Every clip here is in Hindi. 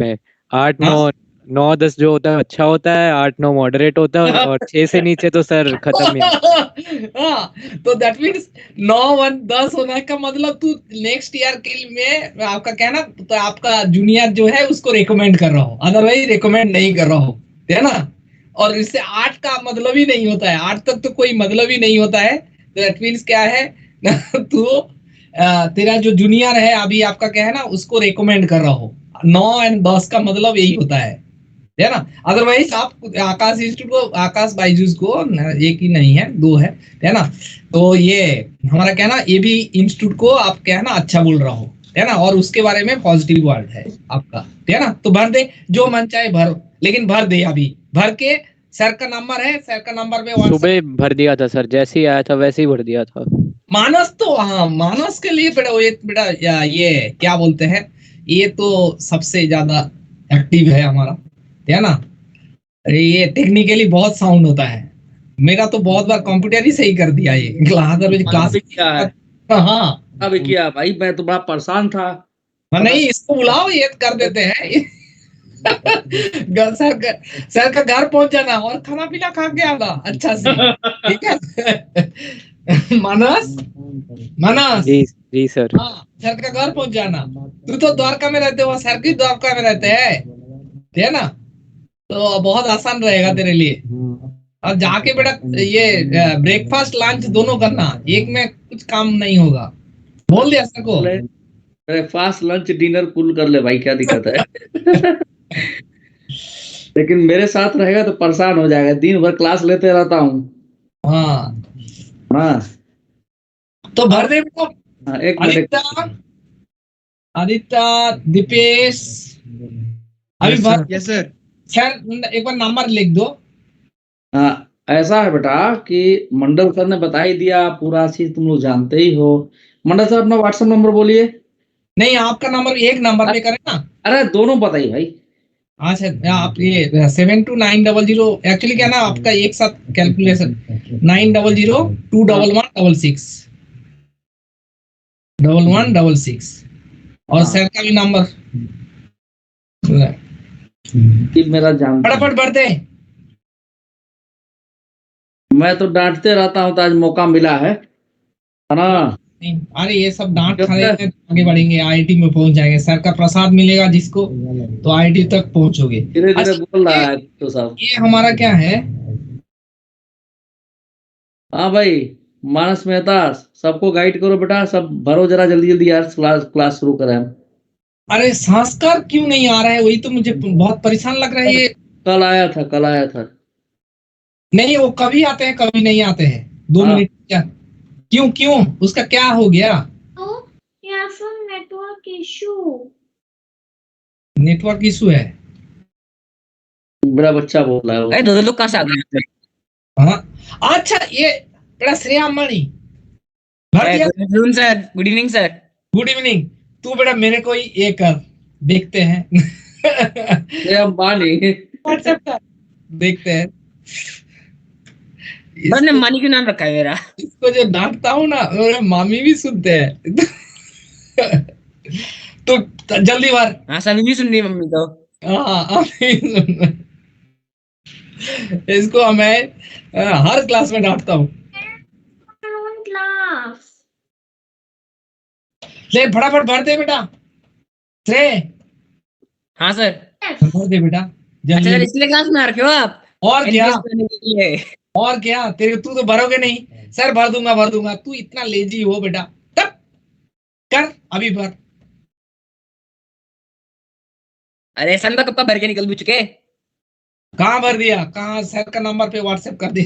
इसमें 8 हाँ? 9 9 10 जो होता है अच्छा होता है, 8 9 मॉडरेट होता है और 6 से नीचे तो सर खत्म ही है। हाँ, तो दैट मीन्स 9 1 10 होने का मतलब तू नेक्स्ट ईयर के लिए में आपका कहना तो आपका जूनियर जो है उसको रिकमेंड कर रहा हो, अदरवाइज रिकमेंड नहीं कर रहा हो, है ना। और इससे 8 का मतलब ही नहीं होता है, 8 तक तो कोई मतलब ही नहीं होता है। तो दैट मीन्स क्या है तू तेरा जो जूनियर है अभी आपका क्या है ना उसको रिकमेंड कर रहा हो। 9 और 10 का मतलब यही होता है ना। अदरवाइज आप आकाश इंस्टीट्यूट को, आकाश बायजूस को एक ही नहीं है, दो है ना। तो ये हमारा क्या ना ये भी इंस्टीट्यूट को आप क्या है ना अच्छा बोल रहा हो, है ना, और उसके बारे में पॉजिटिव वर्ड है आपका, है ना। तो भर दे, जो मन चाहे भर, लेकिन भर दे, अभी भर के सर का नंबर है, सर का नंबर पे व्हाट्सएप। सुबह भर दिया था सर, जैसे ही आया था वैसे ही भर दिया था। मानस तो हाँ, मानस के लिए बेटा ये बेटा ये क्या बोलते हैं, ये तो सबसे ज्यादा एक्टिव है हमारा, है ना। ये टेक्निकली बहुत साउंड होता है। मेरा तो बहुत बार कंप्यूटर ही सही कर दिया ये क्लास। भी किया है, हाँ भी किया भाई, मैं तो बड़ा परेशान था। नहीं, इसको बुलाओ, ये कर देते हैं। सर का घर पहुंच जाना और खाना पीना खा के आना अच्छा से, ठीक है। मानस, मानस, जी जी सर। हाँ, सर का घर पहुंच जाना। तू तो द्वारका में रहते हो, सर की द्वारका में रहते हैं, है ना। तो बहुत आसान रहेगा तेरे लिए। और जाके बेटा ये ब्रेकफास्ट लंच दोनों करना, एक में कुछ काम नहीं होगा। बोल दिया सर को। ब्रेकफास्ट लंच डिनर कुल कर ले भाई, क्या दिक्कत है। लेकिन मेरे साथ रहेगा तो परेशान हो जाएगा, दिन भर क्लास लेते रहता हूँ। हाँ हाँ तो भर दे बेटा। हाँ, एक मिनट। आदित्य, आदित्य, दीपेश, अभी भर। Yes sir. सर एक बार नंबर लिख दो। हाँ, ऐसा है बेटा कि मंडल सर ने बता ही दिया, पूरा चीज तुम लोग जानते ही हो। मंडल सर अपना व्हाट्सएप नंबर बोलिए। नहीं, आपका नंबर एक नंबर पे करें ना। अरे दोनों बताइए भाई। अच्छा, आप ये 7290, एक्चुअली क्या ना आपका एक साथ कैलकुलेशन 90021116 और हाँ। सर का भी नंबर कि मेरा जानता है। फटाफट बढ़ते। मैं तो डांटते रहता हूँ, तो आज मौका मिला है ना। नहीं, अरे ये सब डांट खाने में आगे बढ़ेंगे, आईआईटी में पहुंच जाएंगे, सर का प्रसाद मिलेगा जिसको तो आईआईटी तक पहुंचोगे। धीरे धीरे अच्छा, बोल रहा है तो साहब। ये हमारा क्या है। हाँ भाई, मानस मेहता, सबको गाइड करो बेटा, सब भरो जरा जल्दी जल्दी यार, क्लास क्लास शुरू करें। अरे संस्कार क्यों नहीं आ रहा है, वही तो मुझे बहुत परेशान लग रहा है ये। कल आया था, कल आया था। नहीं, वो कभी आते हैं कभी नहीं आते हैं, 2 मिनट क्या, क्यों क्यों उसका क्या हो गया। नेटवर्क इशू, नेटवर्क इशू है। मेरा बच्चा बोल रहा है। दो लोग कहाँ से आ गए? हाँ अच्छा, ये बड़ा श्रेया मणि भर दिया। Good sir, good evening sir. Good evening. तू बेटा मेरे को ही ये कर, देखते हैं। अंबानी। व्हाट्सएप का देखते हैं। मैंने मानी क्यों नाम रखा है मेरा? इसको जो डांटता हूँ ना, मेरे मामी भी सुनते हैं। तो जल्दी भर। हाँ, सभी भी सुन रही है मम्मी तो। हाँ इसको मैं हर क्लास में डांटता हूँ। क्लास। ले फटाफट भर दे बेटा। श्रे, हाँ सर। भर दे बेटा अच्छा सर, जल्दी। इसलिए क्लास में आ रखे हो आप? और क्या, NPS करने के लिए। और क्या, तेरे तू तो भरोगे नहीं। सर भर दूंगा, तू इतना लेजी हो बेटा, तब कर अभी भर। अरे सन कब का भर के निकल भी चुके। कहाँ भर दिया, कहाँ, सर का नंबर पे व्हाट्सएप कर दे।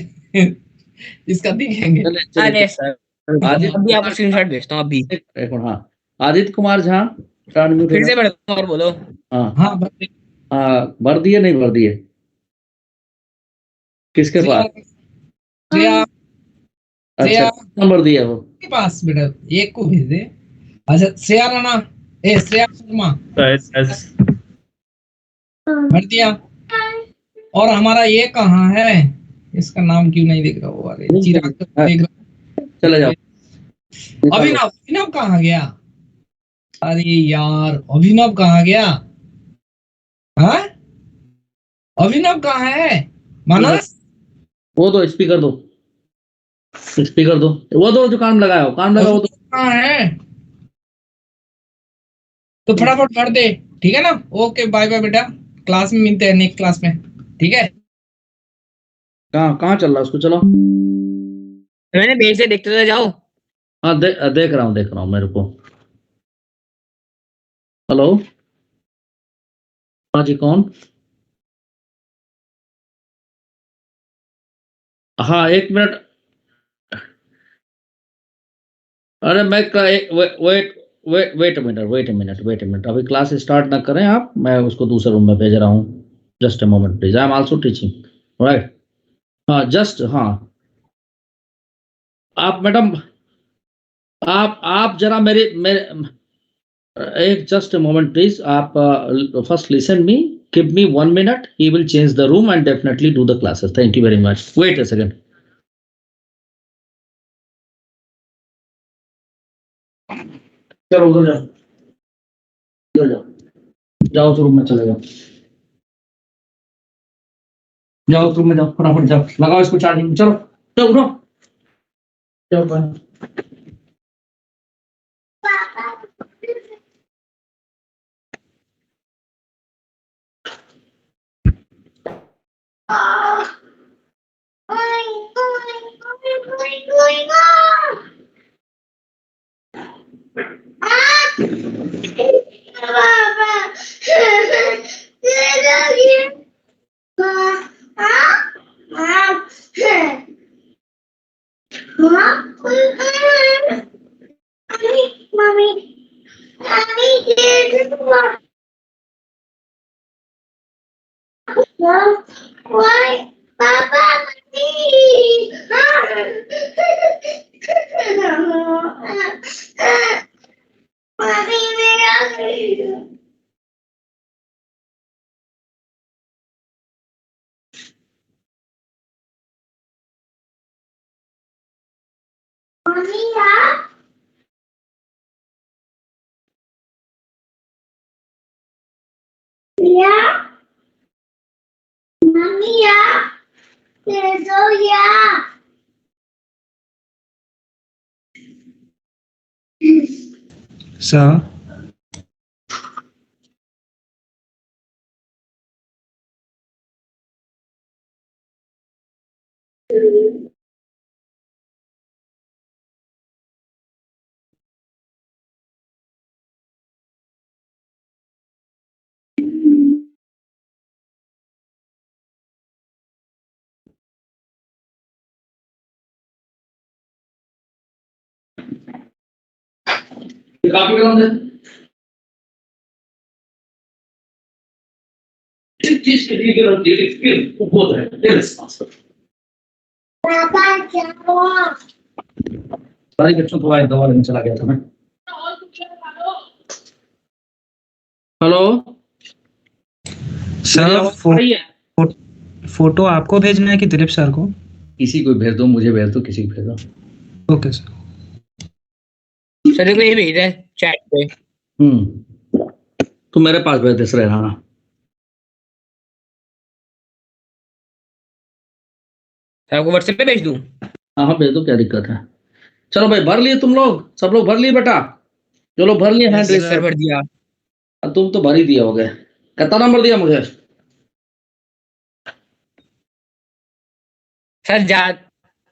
इसका दिखेंगे। अरे सर, अभी आपको स्क्रीनशॉट भेजता हूँ अभी। हाँ, आदित्य कुमार झा, फिर से बढ़ो और बोलो। हाँ हाँ भर दे। हाँ, भर दिए नहीं भर दिए? किसके पास? श्रेया, अच्छा, नंबर दिया वो के पास बेटा, एक को भेज दे। अच्छा श्रेया राणा, श्रेया शर्मा भर दिया। और हमारा ये कहाँ है, इसका नाम क्यों नहीं दिख रहा, वो अरे चिराग तो देख रहा। चले जाओ। अभिनव, अभिनव कहाँ गया, अरे यार अभिनव कहाँ गया। हाँ, अभिनव कहाँ है? मानस, वो दो स्पीकर दो, स्पीकर दो, वो दो जो काम लगाया हो, काम लगाओ। वो तो कहाँ है? तो फटाफट भर दे, ठीक है ना? ओके, बाय बाय बेटा, क्लास में मिलते हैं, नेक्स्ट क्लास में, ठीक है? कहाँ कहाँ चल रहा है उसको, चलो। मैंने भेज दिया, देखते तो जाओ। हाँ देख रहा हूँ मेरे को। हेलो, हाँ जी, कौन? हाँ, 1 मिनट। अरे मैं वेट मिनट, अभी क्लास स्टार्ट ना करें आप, मैं उसको दूसरे रूम में भेज रहा हूँ। Just a moment please, I am also teaching, right? हाँ जस्ट, हाँ आप मैडम, आप जरा मेरे मेरे एक जस्ट ए मोमेंट प्लीज, आप first listen me, give me 1 minute, he will change the room and definitely do the classes. Thank you very much. Wait a second. चलो उधर जाओ, उधर जाओ, जाओ उस रूम में चले जाओ, जाओ उस रूम में जाओ, फटाफट जाओ, लगाओ इसको चार्जिंग, चलो चलो उठो, जाओ बाहर। सर, काफी कम है, इस चीज के लिए होती है कि बहुत है रिस्पांसिबल। सारी बच्चों को दवा लेने चला गया था मैं। हेलो सर, फोटो आपको भेजना है कि दिलीप सर को? किसी को भेज दो, मुझे भेज दो, किसी को भेज दो। Okay sir. सर को ये भेज रहा है चैट पे। तो मेरे पास भेज दे सर, रहना। आपको व्हाट्सएप पे भेज दूं? हाँ भेज दो, क्या दिक्कत है। चलो भाई, भर लिए तुम लोग, सब लोग भर लिए बेटा, जो लोग भर लिए हैंड रेस सर भर दिया। तुम तो भर ही दिया होगे। कितना नंबर दिया मुझे? सर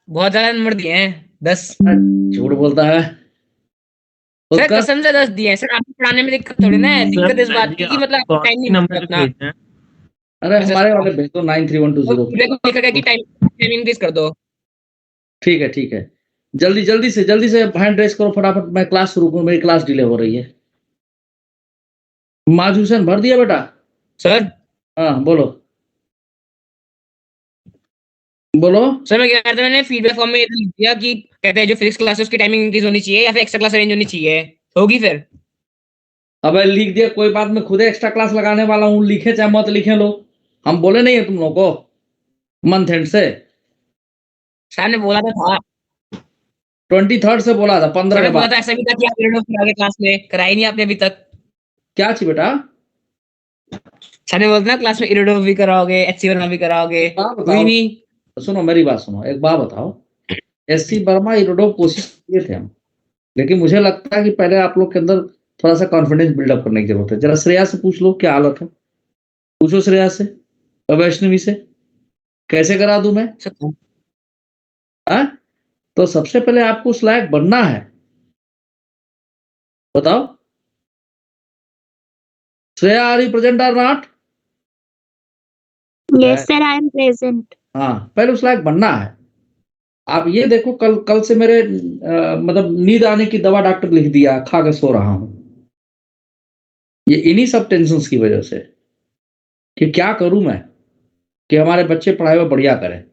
बहुत ज्यादा नंबर दिए हैं, 10। झूठ बोलता है सर कसम से 10 दिए हैं सर। आपको पढ़ाने में दिक्कत थोड़ी ना है, दिक्कत इस बात की कि मतलब टाइम नहीं मिलता अपना। अरे हमारे वाले भेज दो 93120। कि टाइम इंक्रीज कर दो। ठीक है ठीक है, जल्दी से हैंड रेस करो फटाफट, मैं क्लास शुरू करूं, मेरी क्लास डिले हो रही है। माज हुसैन भर दिया बेटा? सर हाँ बोलो बोलो। सर मैं क्या कहता मैंने फीडबैक फॉर्म में लिख दिया कि कहते हैं जो फिजिक्स क्लासेस की टाइमिंग इंक्रीज होनी चाहिए या फिर एक्स्ट्रा क्लास अरेंज होनी चाहिए। होगी फिर? अब लिख दिया, कोई बात, मैं खुद एक्स्ट्रा क्लास लगाने वाला हूँ, लिखे चाहे मत लिखे लोग, हम बोले नहीं है तुम लोगों को मंथ एंड से? सर ने बोला था 23rd से बोला था, 15 के बाद। ऐसा भी था कि आप क्लास में कराई नहीं आपने अभी तक। क्या चाहिए बेटा? सारे बोलते ना क्लास में इरोडोव भी कराओगे, एचसी वर्मा भी कराओगे, बात कोई बताओ, नहीं। सुनो मेरी बात सुनो, एक बात बताओ, एससी वर्मा इरोडोव कोशिश किए थे हम, लेकिन मुझे लगता है कि पहले आप लोग के अंदर थोड़ा सा कॉन्फिडेंस बिल्डअप करने की जरूरत है। जरा श्रेया से पूछ लो क्या हालत है, पूछो श्रेया से और वैष्णवी से, कैसे करा दूं मैं? हाँ, तो सबसे पहले आपको उस लायक बनना है। बताओ श्रेया, आर यू प्रेजेंट और not? Yes, sir, I am present. हाँ, पहले उस लायक बनना है। आप ये देखो, कल कल से मेरे मतलब नींद आने की दवा डॉक्टर लिख दिया, खा के सो रहा हूं। ये इन्हीं सब टेंशन की वजह से कि क्या करूं मैं कि हमारे बच्चे पढ़ाई में बढ़िया करें,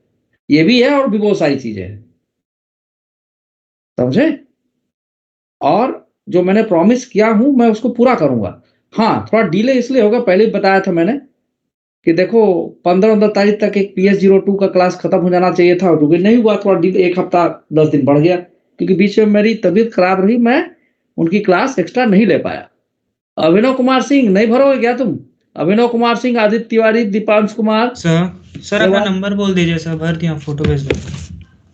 ये भी है और भी बहुत सारी चीजें हैं, समझे? और जो मैंने प्रॉमिस किया हूं मैं उसको पूरा करूंगा। हाँ, थोड़ा डिले इसलिए होगा, पहले ही बताया था मैंने कि देखो 15 तारीख तक एक PS02 का क्लास खत्म हो जाना चाहिए था, क्योंकि नहीं हुआ, थोड़ा डिले, 1 हफ्ता 10 दिन बढ़ गया, क्योंकि बीच में मेरी तबीयत खराब रही, मैं उनकी क्लास एक्स्ट्रा नहीं ले पाया। अभिनव कुमार सिंह नहीं भरोगे क्या तुम? अभिनव कुमार सिंह, आदित्य तिवारी, दीपांश कुमार। सर अपना नंबर बोल दीजिए सर, भर दिया, फोटो भेज दो।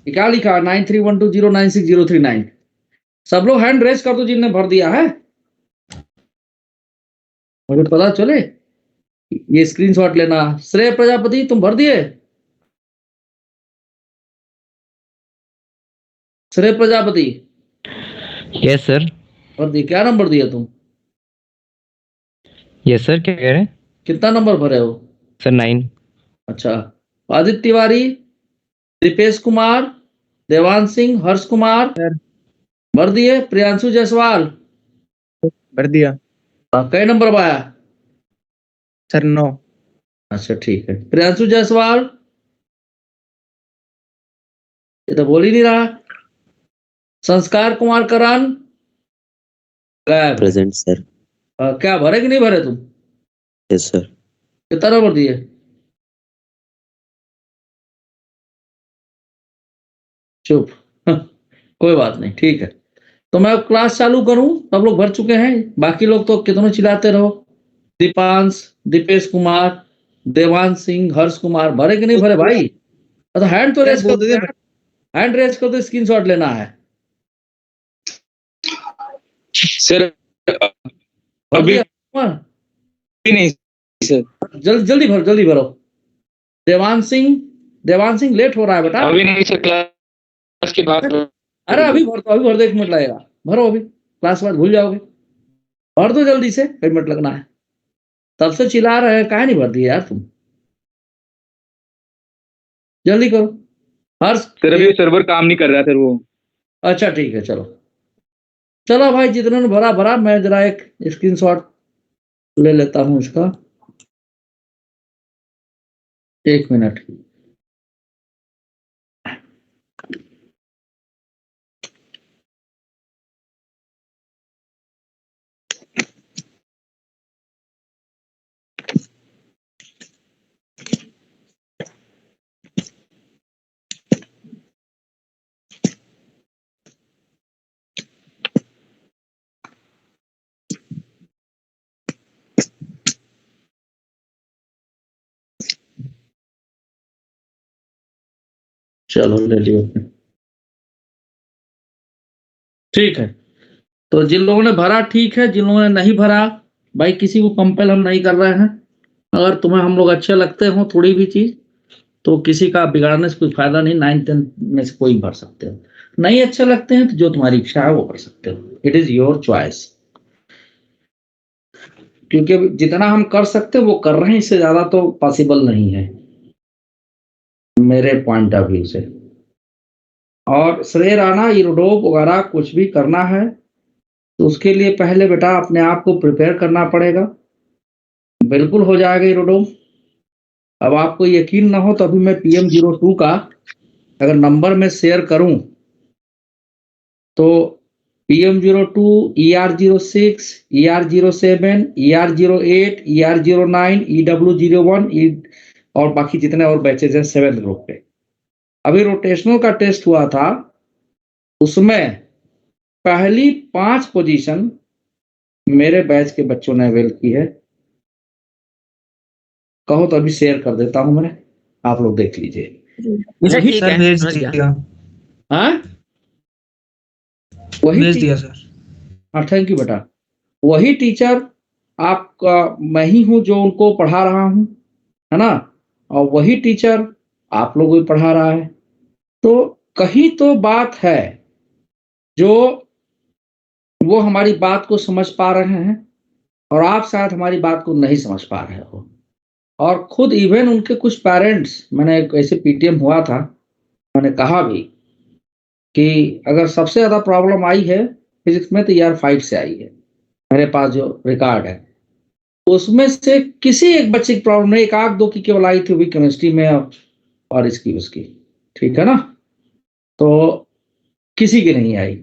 क्या लिखा? 9312096039। सब लोग हैंड रेज कर दो जिनने भर दिया है, मुझे पता चले। ये स्क्रीनशॉट लेना। श्रेय प्रजापति तुम भर दिए? श्रेय प्रजापति यस सर। भर दिए? क्या नंबर दिया तुम? यस सर, क्या कह रहे हैं? कितना नंबर भरे हो? सर 9। अच्छा, आदित्य तिवारी, दीपेश कुमार, देवांश सिंह, हर्ष कुमार सर भर दिए। प्रियांशु जायसवाल भर दिया कई नंबर पाया? सर 9। अच्छा ठीक है, प्रियांशु जायसवाल, ये तो बोल ही नहीं रहा। संस्कार कुमार करण गायब। Present sir. क्या भरे कि नहीं भरे तुम? Yes sir. कितना नंबर दिए? चुप। कोई बात नहीं, ठीक है। तो मैं अब क्लास चालू करूं? सब लोग भर चुके हैं, बाकी लोग तो कितनों चिल्लाते रहो। दीपांश, दीपेश कुमार, देवांश सिंह, हर्ष कुमार भरे कि नहीं भरे भाई? तो हैंड तो रेस कर दो, हैंड रेस कर दो, स्क्रीनशॉट लेना है सर। भर अभी दिया? नहीं सर, जल्दी भरो, जल्दी भरो। देवांश सिंह लेट हो रहा है बेटा। अभी नहीं सर, क्लास के बाद। अरे अभी भर दो, 1 मिनट लगेगा। भरो अभी, क्लास बाद भूल जाओगे। भर दो जल्दी से, 1 मिनट लगना है। तब से चिल्ला रहे हैं, काहे नहीं भर दिए यार तुम? जल्दी करो। हर्ष सर अभी सर्वर काम नहीं कर रहा सर वो। अच्छा ठीक है, चलो चलो भाई, जितने ने भरा भरा, मैं जरा एक स्क्रीनशॉट ले लेता हूं इसका, 1 मिनट। चलो ले लियो, ठीक है। तो जिन लोगों ने भरा ठीक है, जिन लोगों ने नहीं भरा, भाई किसी को कंपेल हम नहीं कर रहे हैं। अगर तुम्हें हम लोग अच्छे लगते हो थोड़ी भी चीज, तो किसी का बिगाड़ने से कोई फायदा नहीं। 9-10 में से कोई भर सकते हो, नहीं अच्छे लगते हैं तो जो तुम्हारी इच्छा है वो कर सकते हो। इट इज योर चॉइस, क्योंकि जितना हम कर सकते हैं वो कर रहे हैं, इससे ज्यादा तो पॉसिबल नहीं है मेरे पॉइंट ऑफ व्यू से। और श्रेय राणा, इरोडोव वगैरह कुछ भी करना है तो उसके लिए पहले बेटा अपने आप को प्रिपेयर करना पड़ेगा। बिल्कुल हो जाएगा इरोडोव। अब आपको यकीन ना हो तो अभी मैं PM02 का अगर नंबर में शेयर करूं तो PM02, ER06, ER07, ER08, ER09, EW01 और बाकी जितने और बैचेज हैं 7th ग्रुप पे। अभी रोटेशनल का टेस्ट हुआ था, उसमें पहली 5 पोजीशन मेरे बैच के बच्चों ने अवेल की है। कहो तो अभी शेयर कर देता हूं मैं, आप लोग देख लीजिए। सर वही ठीक सर है, भेज समझ गया। दिया, हाँ वही भेज दिया सर। हाँ थैंक यू बेटा। वही टीचर आपका मैं ही हूं जो उनको पढ़ा रहा हूं, है ना, और वही टीचर आप लोगों को पढ़ा रहा है। तो कहीं तो बात है जो वो हमारी बात को समझ पा रहे हैं और आप शायद हमारी बात को नहीं समझ पा रहे हो। और खुद इवन उनके कुछ पेरेंट्स, मैंने एक ऐसे पीटीएम हुआ था, मैंने कहा भी कि अगर सबसे ज्यादा प्रॉब्लम आई है फिजिक्स में तो ईयर 5 से आई है, मेरे पास जो रिकॉर्ड है उसमें से किसी एक बच्चे की प्रॉब्लम नहीं, एक आध दो की केवल आई थी, भी केमिस्ट्री में और इसकी उसकी, ठीक है ना। तो किसी की नहीं आई,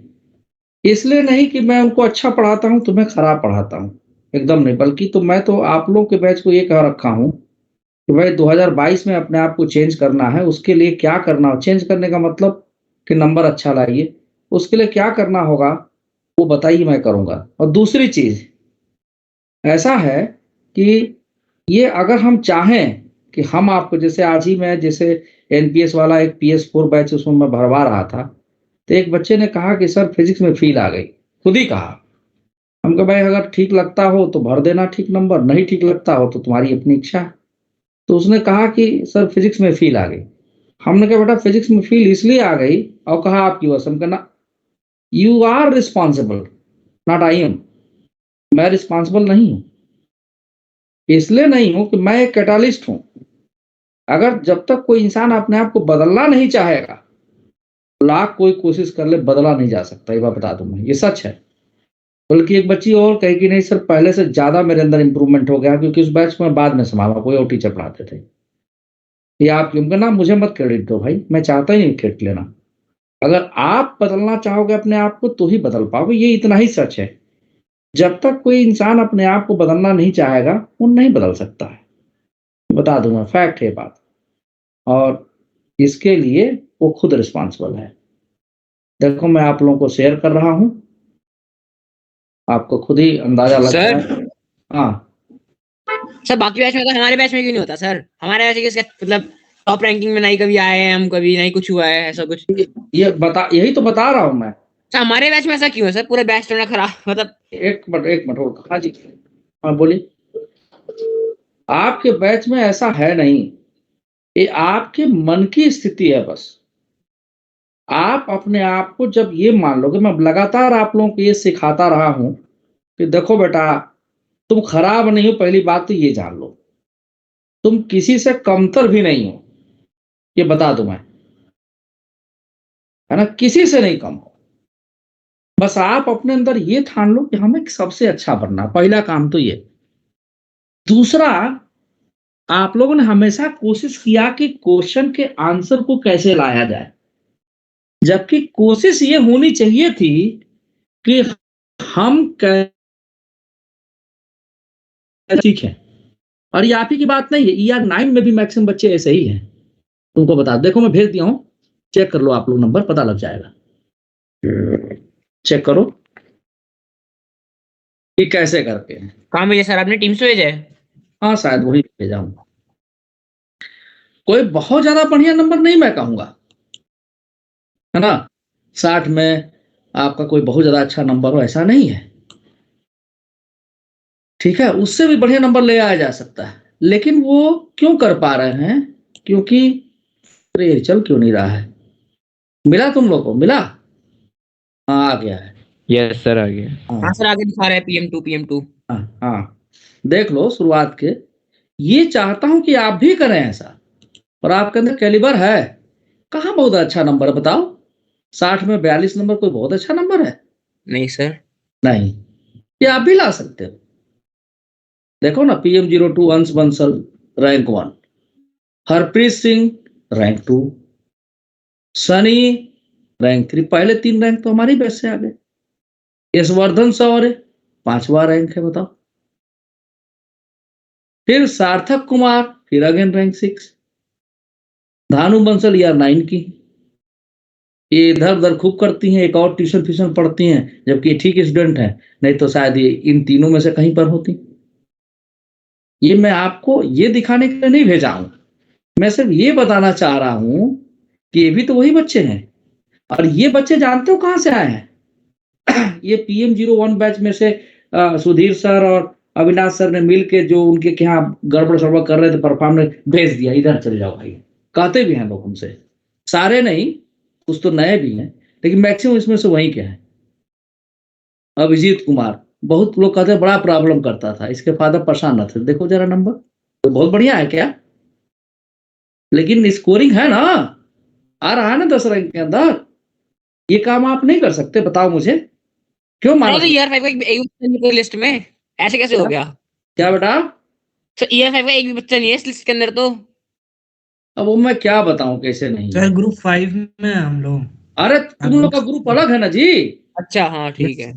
इसलिए नहीं कि मैं उनको अच्छा पढ़ाता हूं, तुम्हें खराब पढ़ाता हूं, एकदम नहीं, बल्कि तो मैं तो आप लोगों के बैच को ये कह रखा हूं कि भाई 2022 में अपने आप को चेंज करना है, उसके लिए क्या करना हो, चेंज करने का मतलब कि नंबर अच्छा लाइए, उसके लिए क्या करना होगा वो बताइए, मैं करूंगा। और दूसरी चीज ऐसा है कि ये अगर हम चाहें कि हम आपको, जैसे आज ही मैं जैसे एनपीएस वाला एक PS4 बैच उसमें मैं भरवा रहा था, तो एक बच्चे ने कहा कि सर फिजिक्स में फील आ गई, खुद ही कहा। हम कहा भाई अगर ठीक लगता हो तो भर देना ठीक नंबर, नहीं ठीक लगता हो तो तुम्हारी अपनी इच्छा। तो उसने कहा कि सर फिजिक्स में फील आ गई। हमने कहा बेटा फिजिक्स में फील इसलिए आ गई, और कहा आपकी वजह, हम कहना you are responsible not I am, मैं रिस्पॉन्सिबल नहीं हूं, इसलिए नहीं हूं कि मैं एक कैटालिस्ट हूं। अगर जब तक कोई इंसान अपने आप को बदलना नहीं चाहेगा, लाख कोई कोशिश कर ले बदला नहीं जा सकता, ये बात बता दूं मैं, ये सच है। बल्कि एक बच्ची और कही कि नहीं सर पहले से ज्यादा मेरे अंदर इंप्रूवमेंट हो गया, क्योंकि उस बैच में बाद में संभाला, कोई और टीचर पढ़ाते थे। ये आप क्यों ना, मुझे मत क्रेडिट दो भाई, मैं चाहता ही नहीं क्रेडिट लेना। अगर आप बदलना चाहोगे अपने आप को तो ही बदल पाओगे, ये इतना ही सच है। जब तक कोई इंसान अपने आप को बदलना नहीं चाहेगा वो नहीं बदल सकता है, बता दूंगा, फैक्ट है बात। और इसके लिए वो खुद रिस्पॉन्सिबल है। देखो मैं आप लोगों को शेयर कर रहा हूं, आपको खुद ही अंदाजा लगता सर है। हाँ सर बाकी बैच में होता है, हमारे बैच में क्यों नहीं होता सर? हमारे बैच किसका मतलब टॉप रैंकिंग में नहीं कभी आए हैं हम, कभी नहीं कुछ हुआ है ऐसा कुछ। ये बता, यही तो बता रहा हूं मैं। सर हमारे बैच में ऐसा क्यों है सर? पूरे बैच थोड़ा खराब मतलब। एक मिनट होल्ड। हाँ जी, हाँ बोलिए। आपके बैच में ऐसा है नहीं, ये आपके मन की स्थिति है बस। आप अपने आप को जब ये मान लोगे, मैं लगातार आप लोगों को ये सिखाता रहा हूं कि देखो बेटा तुम खराब नहीं हो, पहली बात तो ये जान लो, तुम किसी से कमतर भी नहीं हो, ये बता दूं मैं, है ना, किसी से नहीं कम हो। बस आप अपने अंदर ये ठान लो कि हमें सबसे अच्छा बनना, पहला काम तो ये। दूसरा, आप लोगों ने हमेशा कोशिश किया कि क्वेश्चन के आंसर को कैसे लाया जाए, जबकि कोशिश ये होनी चाहिए थी कि हम ठीक है। और ये आप ही की बात नहीं है, ER9 में भी मैक्सिमम बच्चे ऐसे ही हैं, तुमको बता देखो मैं भेज दिया हूं, चेक कर लो आप लोग, नंबर पता लग जाएगा, चेक करो कि कैसे करके हैं। कहाँ भेजा सर आपने? टीम से भेजा है? हाँ शायद वही भेजा हूं। कोई बहुत ज्यादा बढ़िया नंबर नहीं मैं कहूंगा, है ना, 60 में आपका कोई बहुत ज्यादा अच्छा नंबर हो ऐसा नहीं है, ठीक है, उससे भी बढ़िया नंबर ले आया जा सकता है। लेकिन वो क्यों कर पा रहे हैं? क्योंकि अरे चल क्यों नहीं रहा है, मिला तुम लोग को, मिला? हाँ आ गया है, यस सर आ गया। हाँ सर आगे दिखा रहा है PM2 हाँ हाँ, देख लो शुरुआत के। ये चाहता हूं कि आप भी करें ऐसा, और आपके अंदर कैलिबर है। कहाँ बहुत अच्छा नंबर है बताओ? 60 में 42 नंबर कोई बहुत अच्छा नंबर है? नहीं सर। नहीं, ये आप भी ला सकते हो। देखो ना, PM02 अंश Bansal rank 1, Harpreet Singh rank 2, Sunny rank 3, पहले 3 रैंक तो हमारी बैच से आ गए। यशवर्धन सौर्य 5वां रैंक है, बताओ। फिर सार्थक कुमार फिर अगेन रैंक 6, धानु बंसल ER9 की, ये इधर उधर खूब करती हैं, एक और ट्यूशन फ्यूशन पढ़ती हैं, जबकि ये ठीक स्टूडेंट है, नहीं तो शायद ये इन तीनों में से कहीं पर होती। ये मैं आपको ये दिखाने के लिए नहीं भेजा हूं, मैं सिर्फ ये बताना चाह रहा हूं कि ये भी तो वही बच्चे हैं। और ये बच्चे जानते हो कहां से आए हैं? ये PM01 बैच में से सुधीर सर और अविनाश सर ने मिल के जो उनके यहाँ गड़बड़ सड़बड़ कर रहे थे परफॉर्मेंस भेज दिया, इधर चले जाओ भाई। कहते भी हैं लोग हमसे, सारे नहीं, कुछ तो नए भी हैं, लेकिन मैक्सिमम इसमें से वही के हैं। अभिजीत कुमार, बहुत लोग कहते हैं बड़ा प्रॉब्लम करता था, इसके फादर परेशान न थे। देखो जरा नंबर, तो बहुत बढ़िया है क्या? लेकिन स्कोरिंग है ना, आ रहा है ना 10 रैंक के अंदर। ये काम आप नहीं कर सकते, बताओ मुझे क्यों माना? तो ईयर 5 का एक बच्चा नहीं लिस्ट में, ऐसे कैसे हो गया? क्या बेटा? तो ईयर 5 का एक भी बच्चा नहीं है इस लिस्ट के अंदर तो। अब वो मैं क्या बताऊं कैसे नहीं सर है? ग्रुप 5 में हैं हम लोग। अरे तुम लोग का ग्रुप अलग है ना जी। अच्छा हाँ ठीक है।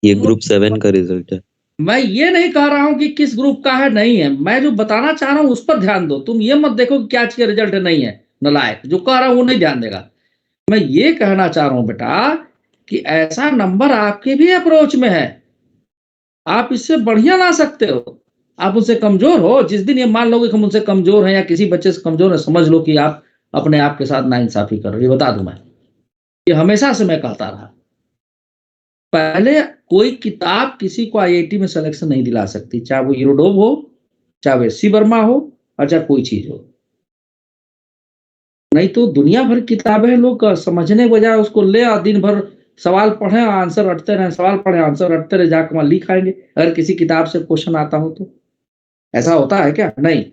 ये ग्रुप 7 का रिजल्ट है। मैं ये नहीं कह रहा हूं कि किस ग्रुप का है नहीं है, मैं जो बताना चाह रहा हूं उस पर ध्यान दो। तुम ये मत देखो कि क्या चीज का रिजल्ट है नहीं है, नलायक जो कह रहा हूं वो नहीं ध्यान देगा। मैं ये कहना चाह रहा हूं बेटा कि ऐसा नंबर आपके भी अप्रोच में है, आप इससे बढ़िया ला सकते हो। आप उनसे कमजोर हो, जिस दिन ये मान लोगे कि हम उनसे कमजोर हैं या किसी बच्चे से कमजोर है, समझ लो कि आप अपने आप के साथ नाइंसाफी कर रहे हो। ये बता दूं मैं, ये हमेशा से मैं कहता रहा। पहले कोई किताब किसी को IIT में सिलेक्शन नहीं दिला सकती, चाहे वो यूरोडोव हो, चाहे वो SC वर्मा हो, और चाहे कोई चीज हो। नहीं तो दुनिया भर किताबें लोग समझने बजाय उसको ले और दिन भर सवाल पढ़े आंसर रटते रहे, सवाल पढ़े आंसर रटते रहे, जाकर वहां लिख आएंगे अगर किसी किताब से क्वेश्चन आता हो तो। ऐसा होता है क्या? नहीं।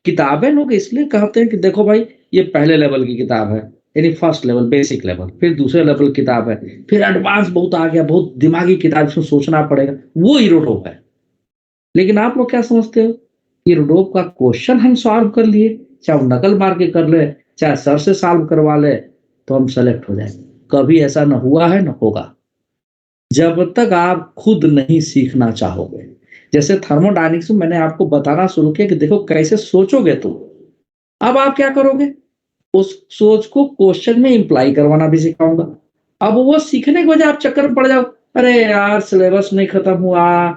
किताबें लोग इसलिए कहते हैं कि देखो भाई ये पहले लेवल की किताब है, यानी फर्स्ट लेवल बेसिक लेवल, फिर दूसरे लेवल किताब है, फिर एडवांस बहुत आ गया, बहुत दिमागी किताब, इसमें सोचना पड़ेगा, वो यूरोडोव है। लेकिन आप लोग क्या समझते हो? यूरोडोव का क्वेश्चन हम सॉल्व कर लिए, चाहे वो नकल मार के कर ले, चाहे सर से सॉल्व करवा ले, तो हम सेलेक्ट हो जाए। कभी ऐसा न हुआ है न होगा, जब तक आप खुद नहीं सीखना चाहोगे। जैसे थर्मोडायनेमिक्स में मैंने आपको बताना शुरू किया कि देखो कैसे सोचोगे तुम। अब आप क्या करोगे? उस सोच को क्वेश्चन में इंप्लाई करवाना भी सिखाऊंगा। अब वो सीखने के वजह आप चक्कर में पड़ जाओ, अरे यार सिलेबस नहीं खत्म हुआ,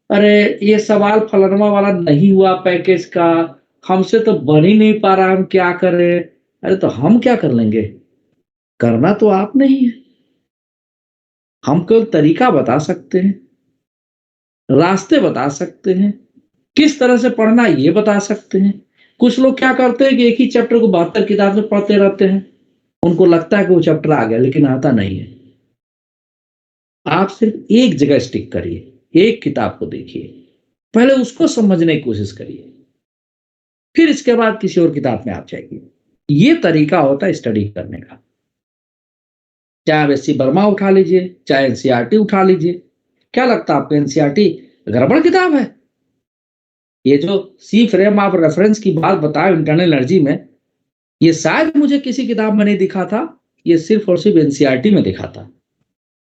अरे ये सवाल फलाना वाला नहीं हुआ पैकेज का, हमसे तो बन ही नहीं पा रहा, हम क्या करें? अरे तो हम क्या कर लेंगे? करना तो आप नहीं है, हम केवल तरीका बता सकते हैं, रास्ते बता सकते हैं, किस तरह से पढ़ना ये बता सकते हैं। कुछ लोग क्या करते हैं कि एक ही चैप्टर को 72 किताब से पढ़ते रहते हैं, उनको लगता है कि वो चैप्टर आ गया, लेकिन आता नहीं है। आप सिर्फ एक जगह स्टिक करिए, एक किताब को देखिए, पहले उसको समझने की कोशिश करिए, फिर इसके बाद किसी और किताब में आप जाइए। ये तरीका होता है स्टडी करने का। चाहे आप SC वर्मा उठा लीजिए, चाहे NCERT उठा लीजिए। क्या लगता है आपको NCERT गड़बड़ किताब है? ये जो सी फ्रेम ऑफ रेफरेंस की बात बताया इंटरनल एनर्जी में, ये शायद मुझे किसी किताब में नहीं दिखा था, ये सिर्फ और सिर्फ NCERT में दिखा था।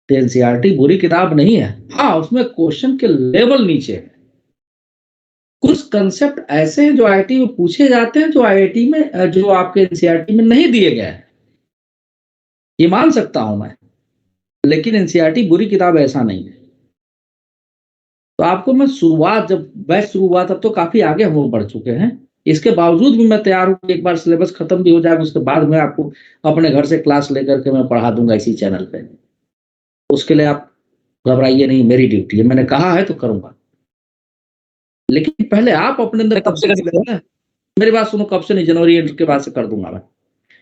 तो NCERT बुरी किताब नहीं है, हाँ उसमें क्वेश्चन के लेवल नीचे है। कुछ कंसेप्ट ऐसे हैं जो IIT में पूछे जाते हैं, जो IIT में, जो आपके NCERT में नहीं दिए गए हैं, ये मान सकता हूं मैं। लेकिन NCERT बुरी किताब ऐसा नहीं है। तो आपको मैं शुरुआत, जब बैच शुरू हुआ तब तो काफी आगे हम लोग बढ़ चुके हैं, इसके बावजूद भी मैं तैयार हूं, एक बार सिलेबस खत्म भी हो जाएगा उसके बाद मैं आपको अपने घर से क्लास लेकर के मैं पढ़ा दूंगा इसी चैनल पे। उसके लिए आप घबराइए नहीं, मेरी ड्यूटी है, मैंने कहा है तो करूंगा। लेकिन पहले आप अपने अंदर कब से कर सकते हो? मेरी बात सुनो, कब से नहीं, जनवरी एंड के बाद से कर दूंगा मैं।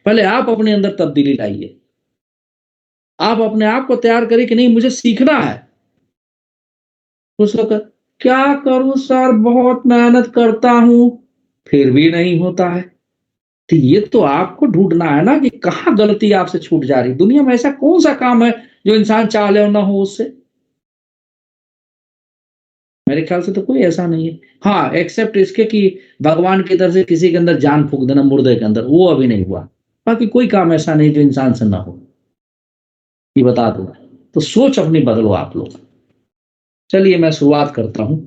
पहले आप अपने अंदर तब्दीली लाइए, आप अपने आप को तैयार करिए कि नहीं मुझे सीखना है। कुछ लोग क्या करूं सर, बहुत मेहनत करता हूं, फिर भी नहीं होता है। तो ये तो आपको ढूंढना है ना कि कहाँ गलती आपसे छूट जा रही। दुनिया में ऐसा कौन सा काम है जो इंसान चाह ले और ना हो उससे? मेरे ख्याल से तो कोई ऐसा नहीं है। हाँ एक्सेप्ट इसके कि भगवान की तरफ से किसी के अंदर जान फूंक देना मुर्दे के अंदर, वो अभी नहीं हुआ। बाकी कोई काम ऐसा नहीं जो इंसान से ना हो, ये बता दूं। तो सोच अपनी बदलो आप लोग। चलिए मैं शुरुआत करता हूं।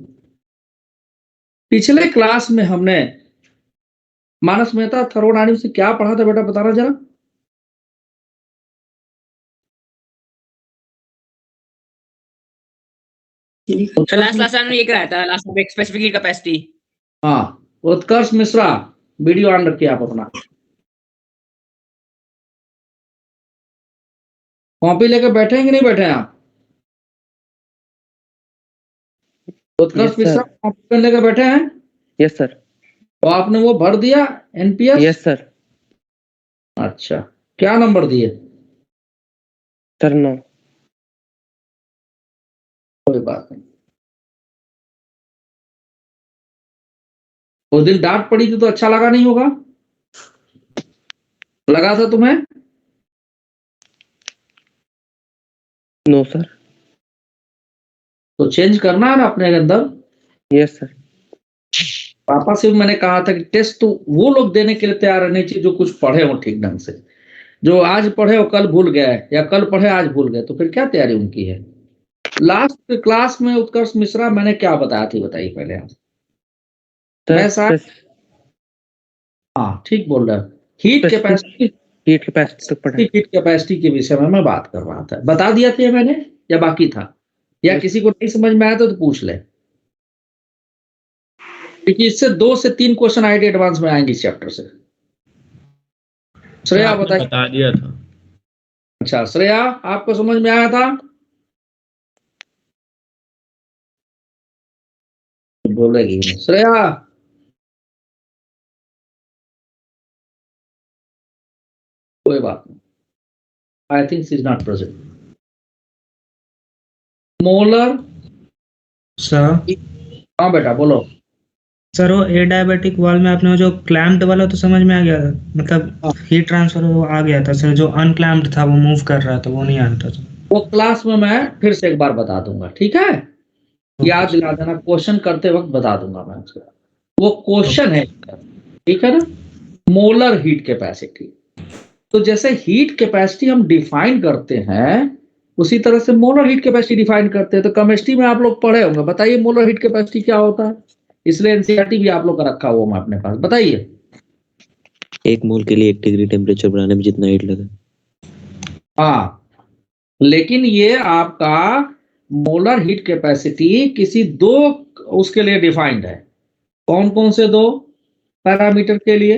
पिछले क्लास में हमने मानस मेहता थर्मोडायनेमिक्स से क्या पढ़ा था बेटा, बताना जरा। तो लास्ट क्लास में ये कराया था, लास्ट में स्पेसिफिक कैपेसिटी। हाँ, उत्कर्ष मिश्रा, वीडियो ऑन रखिए आप अपना। कॉपी लेकर बैठे हैं कि नहीं बैठे हैं आप? Utkarsh Yes, Mishra, sir. Copy pen लेकर बैठे हैं? Yes, sir. तो आपने वो भर दिया एनपीएस? Yes, sir. अच्छा, क्या नंबर दिए? Sir, no. कोई बात नहीं। उस दिन डांट पड़ी थी तो अच्छा लगा नहीं होगा? लगा था तुम्हें? No, sir. तो चेंज करना है ना अपने अंदर। Yes, sir. पापा से भी मैंने कहा था कि टेस्ट तो वो लोग देने के लिए तैयार रहने चाहिए जो कुछ पढ़े हो ठीक ढंग से। जो आज पढ़े हो कल भूल गए, या कल पढ़े आज भूल गए, तो फिर क्या तैयारी उनकी है? लास्ट क्लास में उत्कर्ष मिश्रा मैंने क्या बताया थी, बताइए पहले आप। मैं साहब, हाँ ठीक बोल रहा हूँ। हीट कैपेसिटी, हीट कैपेसिटी तक पढ़ा। हीट कैपेसिटी के विषय में मैं बात कर रहा था। बता दिया था मैंने या बाकी था? या किसी को नहीं समझ में आया तो पूछ ले, क्योंकि इससे 2 से 3 क्वेश्चन आईडी एडवांस में आएंगे इस चैप्टर से। श्रेया बताइए। बता दिया था। अच्छा श्रेया, आपको समझ में आया था? बोलेगी श्रेया। कोई बात नहीं, I think she is not present. Molar sir. हाँ बेटा बोलो। सर वो ए डायबिटिक वाल में आपने वो जो क्लैम्प्ड वाला तो समझ में आ गया, मतलब हीट ट्रांसफर वो आ गया था सर। जो अनक्लैम्प्ड था वो मूव कर रहा था, वो नहीं आया था सर। वो क्लास में मैं फिर से एक बार बता दूंगा, ठीक है? याद दिला देना, क्वेश्चन करते वक्त बता दूंगा मैं उसका। वो क्वेश्चन है, ठीक है ना? Molar heat capacity. तो जैसे हीट कैपेसिटी हम डिफाइन करते हैं, उसी तरह से मोलर हीट कैपेसिटी डिफाइन करते हैं। तो केमिस्ट्री में आप लोग पढ़े होंगे, बताइए मोलर हीट कैपेसिटी क्या होता है? इसलिए एनसीईआरटी भी आप लोग का रखा हुआ मैं अपने पास, बताइए। 1 मोल के लिए 1 डिग्री टेम्परेचर बढ़ाने में जितना हीट लगा। हाँ, लेकिन ये आपका मोलर हीट कैपेसिटी किसी 2 उसके लिए डिफाइंड है। कौन कौन से 2 पैरामीटर के लिए?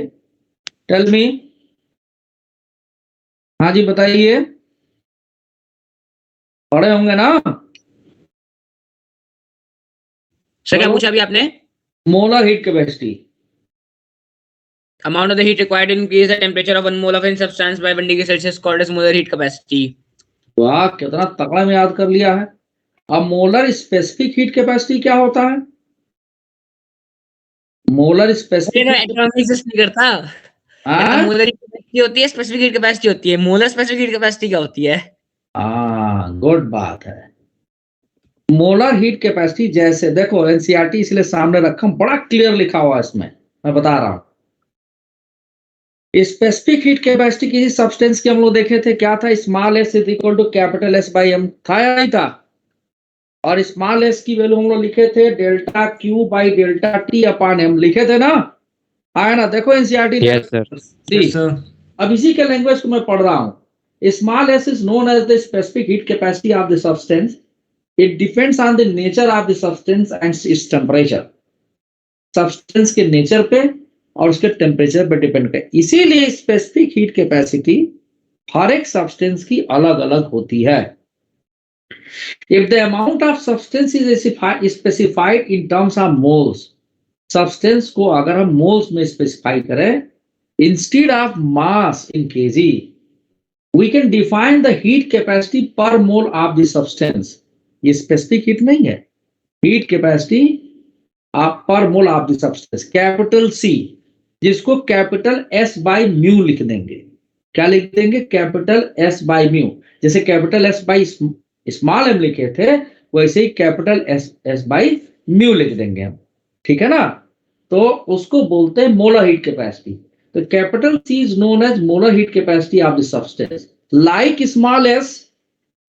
Tell me. हाँ जी बताइए, पढ़े होंगे ना? सर क्या पूछा अभी आपने? Molar heat capacity. Amount of the heat required to increase the temperature of 1 mole of any substance by 1 degree Celsius called as molar heat capacity. वाह, कितना तगड़ा में याद कर लिया है। अब मोलर स्पेसिफिक हीट कैपेसिटी क्या होता है? मोलर स्पेसिफिक इकोनॉमिक्स नहीं करता। मोलर हीट कैपेसिटी होती है, स्पेसिफिक हीट कैपेसिटी होती है। मोलर स्पेसिफिक हीट कैपेसिटी क्या होती है? गुड बात है। मोलर हीट कैपेसिटी जैसे देखो, एनसीईआरटी इसलिए सामने रखा, बड़ा क्लियर लिखा हुआ इसमें, मैं बता रहा हूं। स्पेसिफिक हीट कैपेसिटी किसी सब्सटेंस की हम लोग देखे थे, क्या था? Small S is equal to capital S by M, था या नहीं था? और स्मॉल एस की वैल्यू हम लोग लिखे थे delta Q by delta T upon M, लिखे थे ना? आया ना? देखो NCERT. Yes, sir. Yes, sir. अब इसी के लैंग्वेज को मैं पढ़ रहा हूं। Small S is known as the specific heat capacity of the substance. It depends on the nature of the substance and its temperature. Substance के नेचर पे और उसके टेम्परेचर पे डिपेंड करे। इसीलिए स्पेसिफिक हीट कैपेसिटी हर एक सब्सटेंस की अलग अलग होती है। If the amount of substance is specified in terms of moles, substance को अगर हम मोल्स में स्पेसिफाई करें instead of mass in KG, we can define the heat capacity per mole of the substance. ये स्पेसिफिक हीट नहीं है, हीट कैपेसिटी आप per mole of the substance, capital C, जिसको कैपिटल एस बाई म्यू लिख देंगे। क्या लिख देंगे? Capital S by mu. जैसे capital S by small M लिखे थे, वैसे ही कैपिटल एस बाई म्यू लिख देंगे हम, ठीक है ना? तो उसको बोलते हैं मोलर हीट कैपेसिटी। तो capital C is known as molar heat capacity of the substance. Like small S,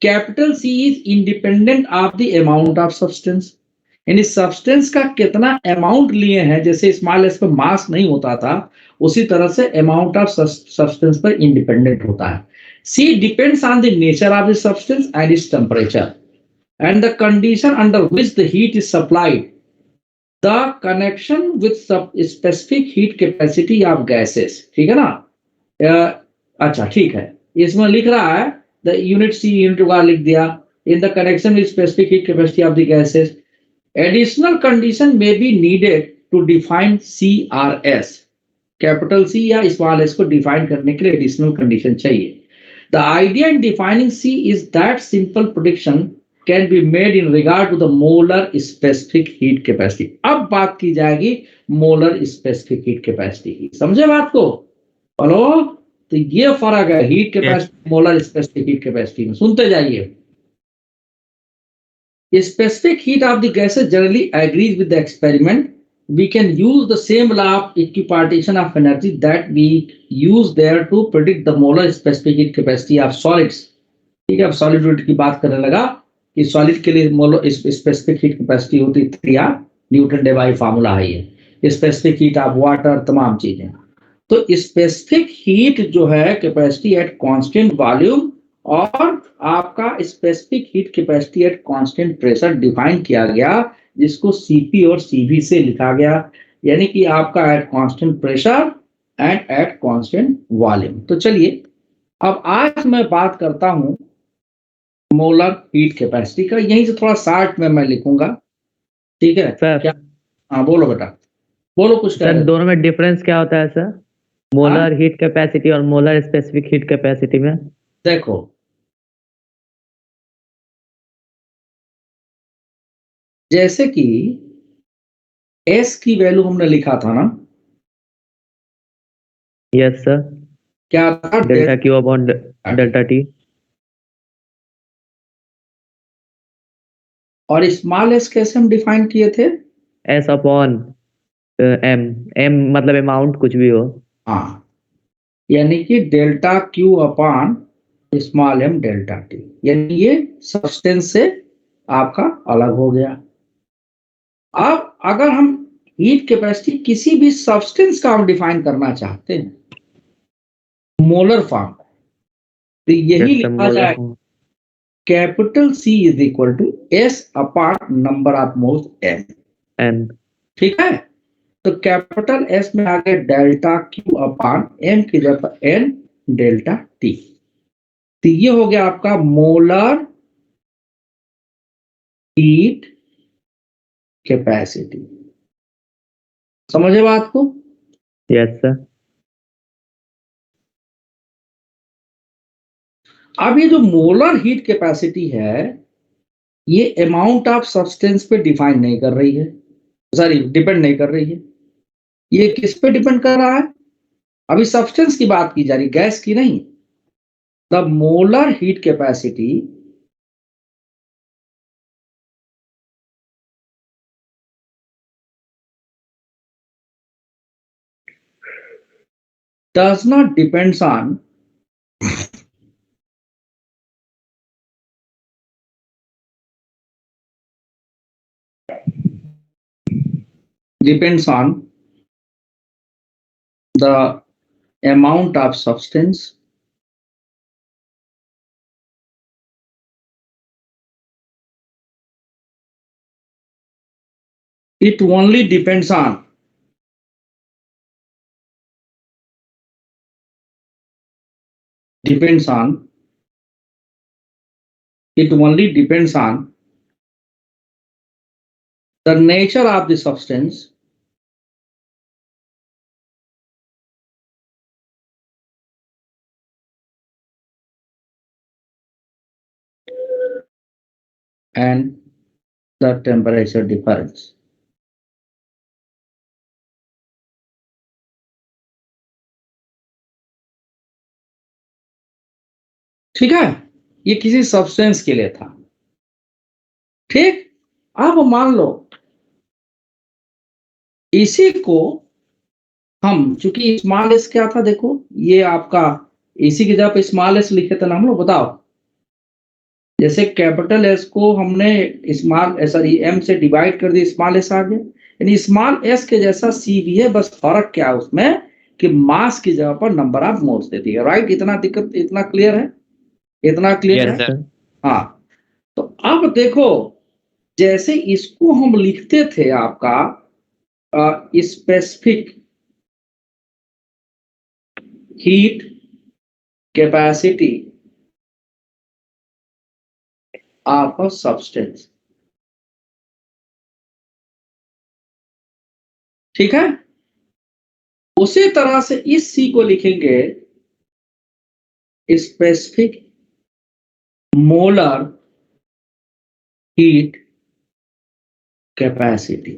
capital C is independent of the amount of substance. यानी सब्सटेंस का कितना अमाउंट लिए हैं, जैसे स्मॉल एस पर मास नहीं होता था, उसी तरह से अमाउंट ऑफ सब्सटेंस पर इंडिपेंडेंट होता है। See depends on the nature of the substance and its temperature and the condition under which the heat is supplied the connection with specific heat capacity of gases, ठीक है ना। अच्छा ठीक है, इसमें लिख रहा है द यूनिट सी यूनिट वाला लिख दिया, in the connection with specific heat capacity of the gases additional condition may be needed to define CRS, capital C या स्मॉल एस को डिफाइन करने के लिए एडिशनल कंडीशन चाहिए। The idea in defining C is that simple prediction can be made in regard to the molar specific heat capacity. अब बात की जाएगी मोलर स्पेसिफिक हीट कैपेसिटी की, समझे बात को? हेलो, तो ये फर्क है heat capacity molar specific heat capacity में। सुनते जाइए। Specific heat of the gases generally agrees with the experiment. We can use the same law of equipartition of energy that we use there to predict the molar specific heat capacity of solids. ठीक है, अब सॉलिड की बात करने लगा कि सॉलिड के लिए मोलर स्पेसिफिक हीट कैपेसिटी होती है, न्यूटन डेबाई फार्मूला है ये, स्पेसिफिक हीट ऑफ वाटर, तमाम चीजें। तो स्पेसिफिक हीट जो है कैपेसिटी एट कांस्टेंट वॉल्यूम और आपका specific heat capacity at constant pressure define किया गया, जिसको CP और CV से लिखा गया, यानी कि आपका at constant pressure and eight constant volume. तो चलिए अब आज मैं बात करता हूं मोलर हीट कैपेसिटी का, यहीं से थोड़ा शार्ट में मैं लिखूंगा, ठीक है सर? क्या? हाँ बोलो बेटा, बोलो कुछ सर दोनों में डिफरेंस क्या होता है सर, मोलर हीट कैपेसिटी और मोलर स्पेसिफिक हीट कैपेसिटी में? देखो, जैसे कि S की वैल्यू हमने लिखा था ना, यस सर, क्या था? Delta Q upon delta T। और स्मॉल s कैसे हम डिफाइन किए थे? S अपॉन M मतलब अमाउंट कुछ भी हो। हाँ, यानी कि delta Q upon small m delta T, यानी ये सब्सटेंस से आपका अलग हो गया। अब अगर हम हीट कैपेसिटी किसी भी सब्सटेंस का हम डिफाइन करना चाहते हैं मोलर फॉर्म, तो यही लिखा जाएगा capital C is equal to S upon number of moles M, ठीक है। तो कैपिटल S में आ गया डेल्टा Q अपॉन M की जगह N डेल्टा T, तो ये हो गया आपका मोलर हीट कैपेसिटी। समझे बात को? Yes sir. अब ये जो मोलर हीट कैपेसिटी है, ये अमाउंट ऑफ सब्सटेंस पे डिफाइन नहीं कर रही है, सॉरी डिपेंड नहीं कर रही है। ये किस पे डिपेंड कर रहा है? अभी सब्सटेंस की बात की जा रही, गैस की नहीं। The molar heat capacity does not depends on the amount of substance, it only depends on it only depends on the nature of the substance and the temperature difference. ठीक है, ये किसी सब्सटेंस के लिए था। ठीक, अब मान लो इसी को हम, चूंकि स्मॉल एस क्या था, देखो ये आपका इसी की जगह पे स्मॉल एस लिखे थे ना हम लोग, बताओ। जैसे कैपिटल एस को हमने स्मॉल सॉरी एम से डिवाइड कर दिया, स्मॉल एस आ गया, यानी स्मॉल एस के जैसा सी भी है, बस फर्क क्या है उसमें कि मास की जगह पर नंबर ऑफ मोल्स देती है। राइट, इतना दिक्कत, इतना क्लियर है, इतना क्लियर है? हाँ, तो अब देखो जैसे इसको हम लिखते थे आपका specific heat capacity of a substance. ठीक है, उसी तरह से इस सी को लिखेंगे specific molar heat capacity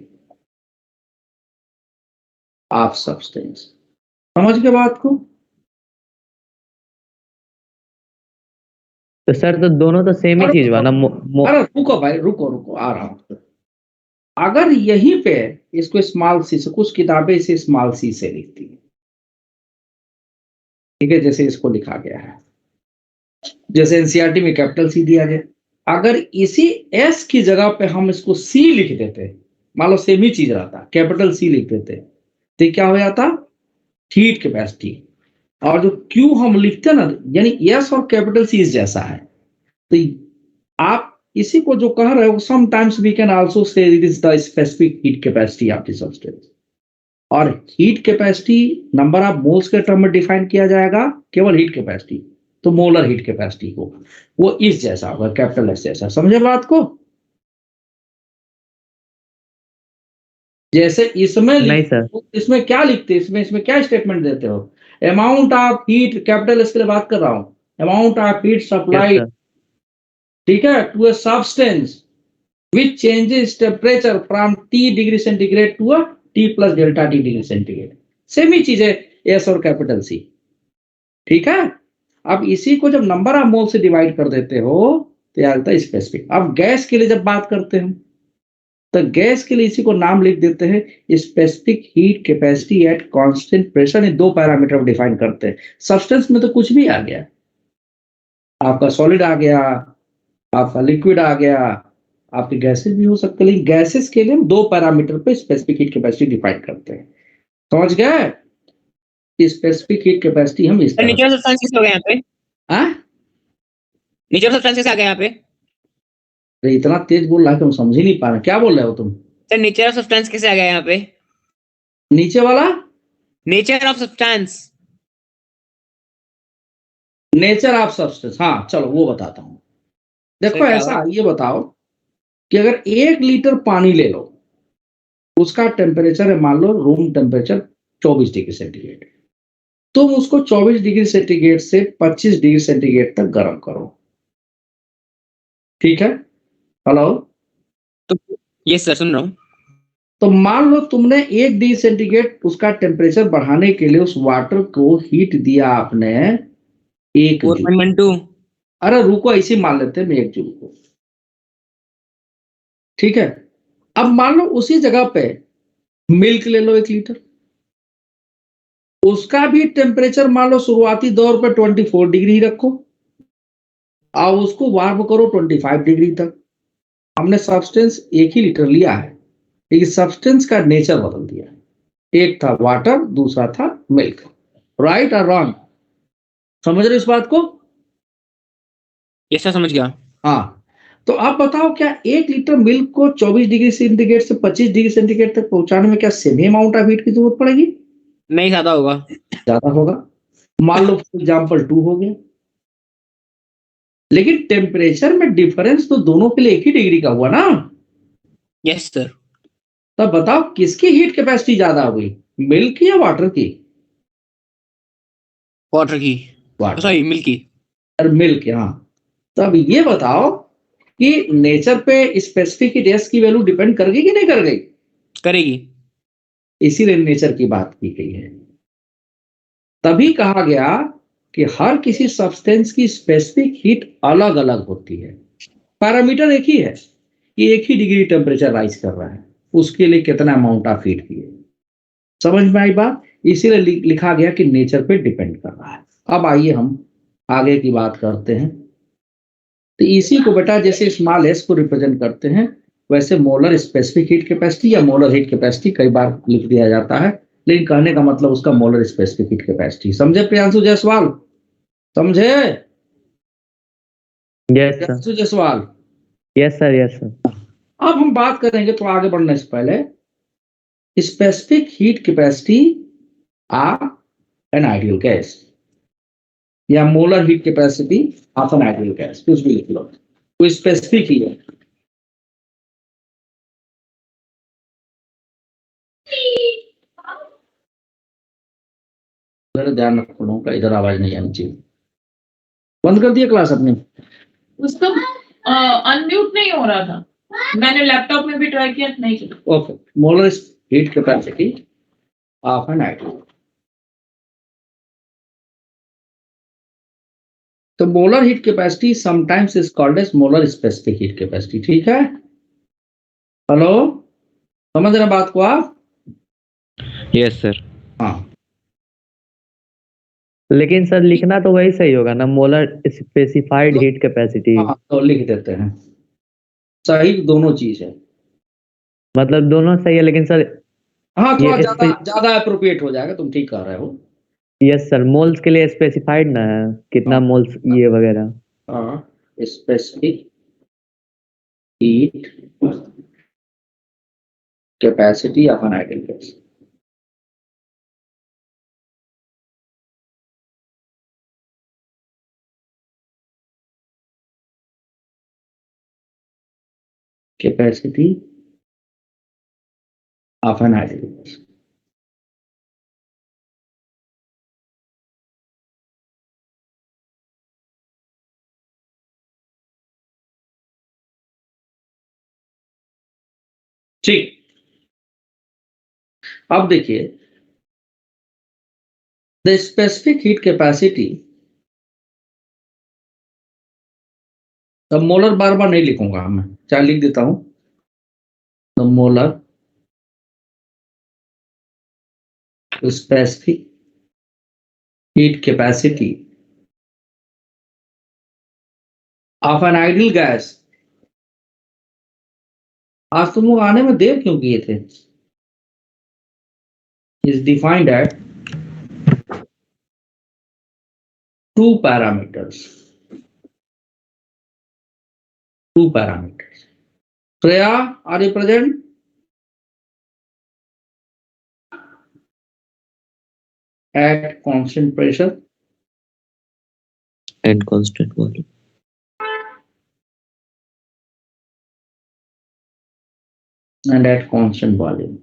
of substance. समझ के बात को? तो सर तो दोनों तो सेम ही चीज हुआ ना। अरे रुको भाई, रुको आ रहा हूं। अगर यहीं पे इसको स्मॉल सी से, कुछ किताबें इसे स्मॉल सी से लिखती है, ठीक है, जैसे इसको लिखा गया है, जैसे एनसीईआरटी में कैपिटल सी दिया गया। अगर इसी एस की जगह पे हम इसको सी लिख देते, मान लो सेम ही चीज रहता, कैपिटल सी लिख देते, तो क्या हो जाता? Heat capacity. और जो क्यू हम लिखते हैं ना, यानी एस और कैपिटल सी जैसा है। तो आप इसी को जो कह रहे हो, sometimes we can also say it is the specific heat capacity of the substance. और heat capacity number of moles के टर्म में डिफाइन किया जाएगा, केवल हीट कैपेसिटी। तो मोलर हीट कैपेसिटी को वो इस जैसा होगा, कैपिटल एस जैसा। समझे बात को? जैसे इसमें नहीं सर। इसमें क्या लिखते हैं, इसमें क्या स्टेटमेंट देते हो? Amount of heat, capital S के लिए बात कर रहा हूं, अमाउंट ऑफ हीट सप्लाई, ठीक है, to a substance which changes temperature from T degree centigrade to T plus delta T degree centigrade. Same ही चीज है एस और कैपिटल सी। ठीक है, अब इसी को जब नंबर ऑफ मोल से डिवाइड कर देते हो तो यार आता है स्पेसिफिक। अब गैस के लिए जब बात करते हैं तो गैस के लिए इसी को नाम लिख देते हैं specific heat capacity at constant pressure. ये दो पैरामीटर डिफाइन करते हैं। सब्सटेंस में तो कुछ भी आ गया, आपका सॉलिड आ गया, आपका लिक्विड आ गया, आपके गैसेस भी हो सकते हैं, लेकिन गैसेस के लिए हम दो पैरामीटर पे स्पेसिफिक हीट कैपेसिटी डिफाइन करते हैं। समझ गए? स्पेसिफिक हीट कैपेसिटी हम इस तरह नेचुरल सब्सटेंस किस हो गया यहाँ पे? हाँ, नेचुरल सब्सटेंस किस आ गया यहाँ पे? अरे इतना तेज बोल रहा है कि हम समझ ही नहीं पा रहे, क्या बोल रहे हो तुम? सर नेचर ऑफ सब्सटेंस किसे आ गया यहाँ पे? नीचे वाला nature of substance. Nature of substance, हाँ चलो वो बताता हूँ। देखो क्या ऐसा, ये बताओ कि अगर 1 लीटर पानी ले लो, उसका टेम्परेचर है मान लो रूम टेम्परेचर 24 डिग्री सेंटीग्रेड, तुम उसको 24 डिग्री सेंटीग्रेड से 25 डिग्री सेंटीग्रेड तक गर्म करो। ठीक है, हेलो? तो ये सर सुन रहा हूँ। तो मान लो तुमने 1 डिग्री सेंटीग्रेड उसका टेम्परेचर बढ़ाने के लिए उस वाटर को हीट दिया आपने 1 जूल। 4.12। अरे रुको, ऐसे मान लेते हैं 1 जूल को। ठीक है, अब मान लो उसी जगह पे मिल्क ले लो 1 लीटर, उसका भी टेम्परेचर मान लो शुरुआती दौर पे 24 डिग्री रखो और उसको वार्म करो 25 डिग्री तक। हमने सब्सटेंस 1 ही लीटर लिया है, लेकिन सब्सटेंस का नेचर बदल दिया है। एक था वाटर, दूसरा था मिल्क। राइट और रॉन्ग? समझ रहे इस बात को? ये सर समझ गया। हाँ, तो आप बताओ क्या 1 लीटर मिल्क को 24 डिग्री सेंटीग्रेड से 25 डिग्री सेंटीग्रेड तक पहुंचाने में क्या सेम अमाउंट ऑफ हीट की जरूरत पड़ेगी? नहीं, ज्यादा होगा। ज्यादा होगा। मान लो फॉर एग्जाम्पल 2 हो गया, लेकिन टेम्परेचर में डिफरेंस तो दोनों के लिए 1 ही डिग्री का हुआ ना। Yes sir. तब बताओ किसकी हीट कैपेसिटी ज्यादा हुई, मिल्क की या वाटर की? वाटर की, वाटर, सॉरी मिल्क की। मिल्क। हाँ, तब ये बताओ कि नेचर पे स्पेसिफिक हीट एस की वैल्यू डिपेंड कर गई कि नहीं कर गई? करेगी। इसीलिए नेचर की बात की गई है। तभी कहा गया कि हर किसी सब्सटेंस की स्पेसिफिक हीट अलग अलग होती है। पैरामीटर एक ही है कि 1 ही डिग्री टेम्परेचर राइज कर रहा है, उसके लिए कितना अमाउंट ऑफ हीट की है। समझ में आई बात? इसीलिए लिखा गया कि नेचर पे डिपेंड कर रहा है। अब आइए हम आगे की बात करते हैं। तो इसी को बेटा जैसे स्मॉल एस को रिप्रेजेंट करते हैं, वैसे मोलर स्पेसिफिक हीट कैपेसिटी या मोलर हीट कैपेसिटी कई बार लिख दिया जाता है, लेकिन कहने का मतलब उसका मोलर स्पेसिफिक हीट कैपेसिटी। समझे प्रियांशु जायसवाल? समझे? Yes sir. Priyanshu Jaiswal? Yes sir, yes sir. अब हम बात करेंगे, तो आगे बढ़ने से पहले specific heat capacity of an ideal gas या molar heat capacity of an ideal gas, कुछ भी लिख लो, कोई स्पेसिफिक ही है। मेरा ध्यान रखना का इधर आवाज नहीं आनी चाहिए। बंद कर दिया क्लास अपने? उसका अनम्यूट नहीं हो रहा था, मैंने लैपटॉप में भी ट्राई किया, नहीं किया। Okay, molar heat capacity of an ideal. तो molar heat capacity sometimes is called as molar specific heat capacity. ठीक है, हेलो, समझ रहे बात को आप? Yes sir. हाँ, लेकिन सर लिखना तो वही सही होगा ना, मोलर स्पेसिफाइड हीट कैपेसिटी। हाँ, तो लिख देते हैं, सही दोनों चीज है। मतलब दोनों सही है, लेकिन सर हाँ, थोड़ा ये ज्यादा अप्रोप्रिएट हो जाएगा, तुम ठीक कर रहे हो। यस सर, मोल्स के लिए स्पेसिफाइड ना है कितना मोल्स ये वगैरह। हाँ, specific heat capacity of an ideal gas. Capacity of an ideal gas. ठीक, अब देखिए, द स्पेसिफिक हीट कैपेसिटी, अब मोलर बार बार नहीं लिखूंगा मैं, चाहे लिख देता हूं, the molar specific heat capacity of an ideal gas. आज तुम लोग आने में देर क्यों किए थे? Is defined at two parameters. Shreya, are you present? At constant pressure and constant volume. And at constant volume.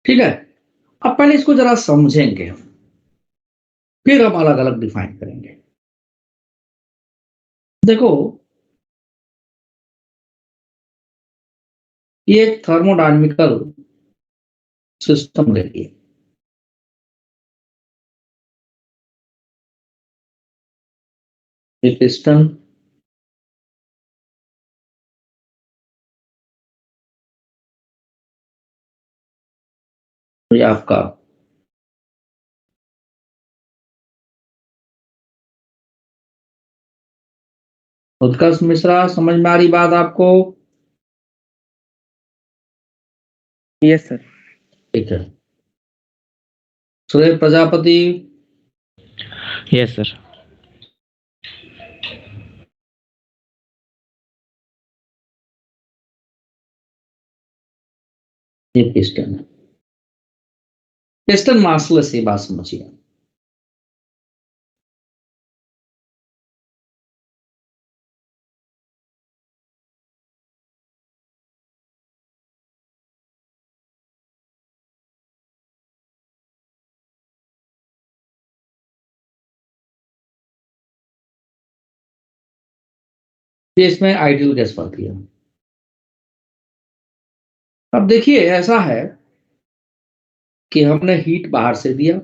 ठीक है, अब पहले इसको जरा समझेंगे, फिर हम अलग अलग डिफाइन करेंगे। देखो, ये एक थर्मोडायनेमिकल सिस्टम ले लिए। पिस्टन, ये आपका उत्कर्ष मिश्रा, समझ में आ रही बात आपको? Yes sir. ठीक है, सूर्य प्रजापति। Yes sir. ये पिस्टन है, पिस्टन मासलेस, ये बात समझिए। इसमें आइडियल गैस पड़ती है। अब देखिए, ऐसा है कि हमने हीट बाहर से दिया,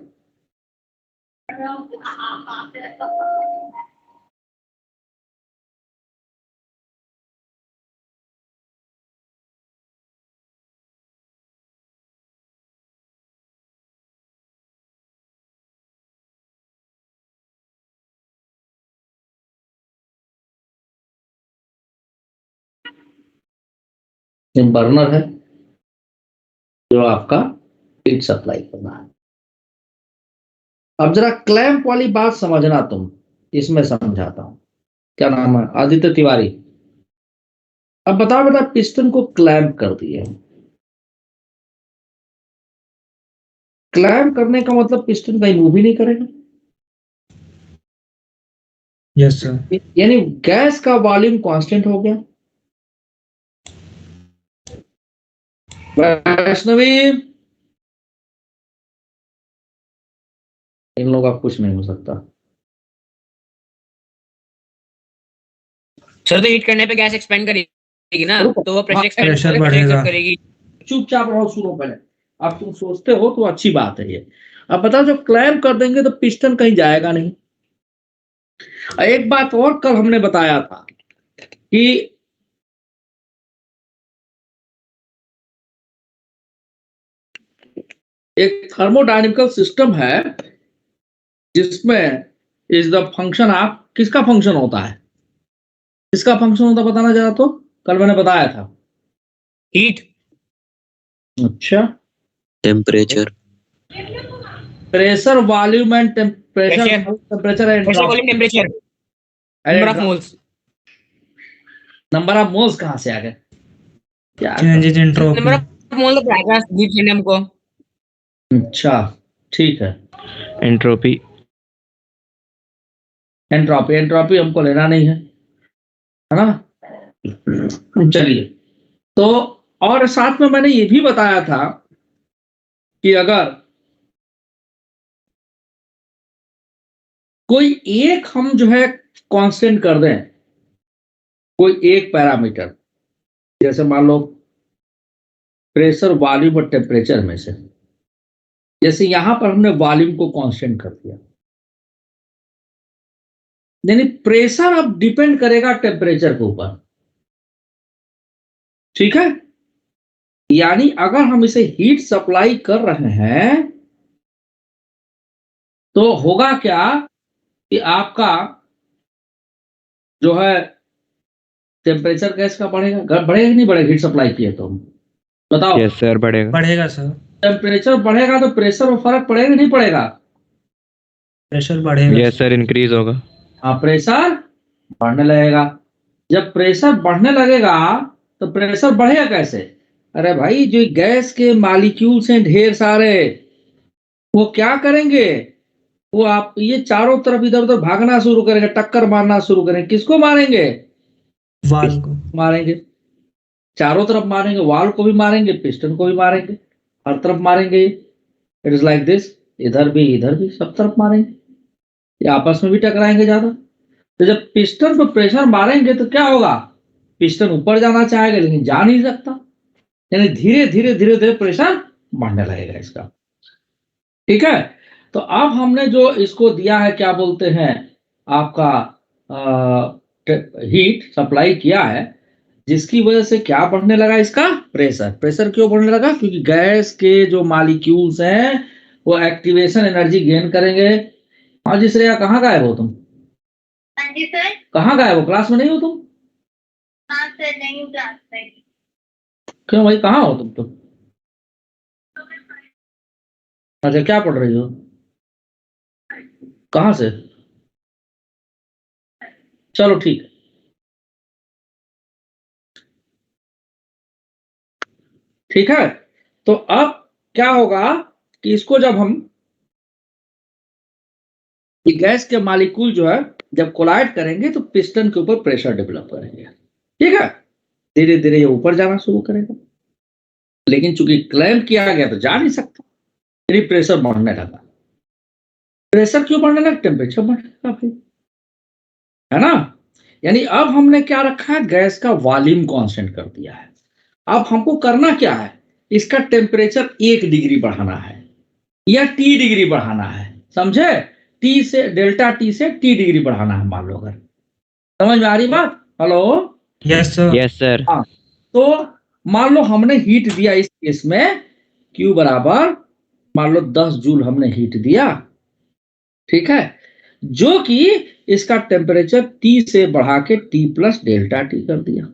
बर्नर है जो आपका हीट सप्लाई करना है। अब जरा क्लैंप वाली बात समझना तुम, इसमें समझाता हूं। क्या नाम है? आदित्य तिवारी। अब बताओ बेटा, पिस्टन को क्लैंप कर दिए। क्लैंप करने का मतलब पिस्टन कहीं मूव ही नहीं करेगा। Yes sir. यानी गैस का वॉल्यूम कांस्टेंट हो गया। वैष्णवी, इन लोगों का कुछ नहीं हो सकता। सर तो हीट करने पे गैस एक्सपेंड करेगी ना, तो वो प्रेशर एक्सपेंड प्रेशर बढ़ेगा। करेगी। चुपचाप रहो, सुनो पहले। अब तुम सोचते हो तो अच्छी बात है ये। अब बताओ, जब क्लैंप कर देंगे तो पिस्टन कहीं जाएगा नहीं। एक बात और कल हमने बताया था कि एक थर्मोडायनेमिकल सिस्टम है जिसमें इज द फंक्शन ऑफ, किसका फंक्शन होता है? किसका फंक्शन होता है बताना जरा तो। कल मैंने बताया था। हीट। अच्छा, temperature, pressure, volume and temperature, temperature and pressure volume temperature number of moles. Number of moles कहां से आ गए? क्या? Changes in number entropy. Of mole तो आएगा हीट करने हमको। अच्छा, ठीक है। एंट्रोपी। एंट्रोपी, एंट्रोपी हमको लेना नहीं है ना। चलिए, तो और साथ में मैंने ये भी बताया था कि अगर कोई एक हम जो है कांस्टेंट कर दें, कोई एक पैरामीटर, जैसे मान लो प्रेशर, वॉल्यूम और टेम्परेचर में से, जैसे यहां पर हमने वॉल्यूम को कांस्टेंट कर दिया, यानी प्रेशर अब डिपेंड करेगा टेम्परेचर के ऊपर। ठीक है, यानी अगर हम इसे हीट सप्लाई कर रहे हैं तो होगा क्या कि आपका जो है टेम्परेचर गैस का बढ़ेगा। बढ़ेगा कि नहीं बढ़ेगा? हीट सप्लाई किए तो बताओ। यस सर, बढ़ेगा। बढ़ेगा सर। टेम्परेचर बढ़ेगा तो प्रेशर में फर्क पड़ेगा कि नहीं पड़ेगा? प्रेशर बढ़ेगा। यस सर, इंक्रीज होगा। हाँ, प्रेशर बढ़ने लगेगा। जब प्रेशर बढ़ने लगेगा तो प्रेशर बढ़ेगा कैसे? अरे भाई, जो गैस के मॉलिक्यूल्स हैं ढेर सारे, वो क्या करेंगे? वो आप ये चारों तरफ इधर उधर भागना शुरू करेंगे, टक्कर मारना शुरू करेंगे। किसको मारेंगे? वाल्व को मारेंगे, चारों तरफ मारेंगे। वाल्व को भी मारेंगे, पिस्टन को भी मारेंगे, हर तरफ मारेंगे। इट इज लाइक दिस, इधर भी सब तरफ मारेंगे। ये आपस में भी टकराएंगे ज्यादा। तो जब पिस्टन पर प्रेशर मारेंगे तो क्या होगा? पिस्टन ऊपर जाना चाहेगा लेकिन जा नहीं सकता, यानी धीरे धीरे धीरे धीरे प्रेशर बढ़ने लगेगा इसका। ठीक है, तो अब हमने जो इसको दिया है, क्या बोलते हैं, आपका हीट सप्लाई किया है, जिसकी वजह से क्या बढ़ने लगा इसका? प्रेशर। प्रेशर क्यों बढ़ने लगा? क्योंकि गैस के जो मॉलिक्यूल्स हैं वो एक्टिवेशन एनर्जी गेन करेंगे। हाँ जी श्रेया, कहाँ गायब हो तुम? हाँ जी सर। कहाँ गायब हो? क्लास में नहीं हो तुम? हाँ सर, नहीं हूँ क्लास में। क्यों भाई, कहाँ हो तुम तो? अच्छा, क्या पढ़ रही हो? कहाँ से? चलो ठीक है। ठीक है, तो अब क्या होगा कि इसको जब हम गैस के मॉलिक्यूल जो है जब कोलाइड करेंगे तो पिस्टन के ऊपर प्रेशर डेवलप करेंगे। ठीक है, धीरे धीरे ये ऊपर जाना शुरू करेगा, लेकिन चूंकि क्लैंप किया गया तो जा नहीं सकता, यानी प्रेशर बढ़ने लगा। प्रेशर क्यों बढ़ने लगा? टेम्परेचर बढ़ने लगा भाई, है ना। यानी अब हमने क्या रखा है? गैस का वॉल्यूम कांस्टेंट कर दिया है। अब हमको करना क्या है? इसका टेम्परेचर 1 डिग्री बढ़ाना है या T डिग्री बढ़ाना है, समझे? T से डेल्टा T से T डिग्री बढ़ाना है, मान लो। अगर समझ में आ रही बात? Hello? Yes sir. Yes sir. हाँ, तो मान लो हमने हीट दिया इस केस में, Q बराबर मान लो 10 जूल हमने हीट दिया। ठीक है, जो कि इसका टेम्परेचर T से बढ़ा के T प्लस डेल्टा T कर दिया।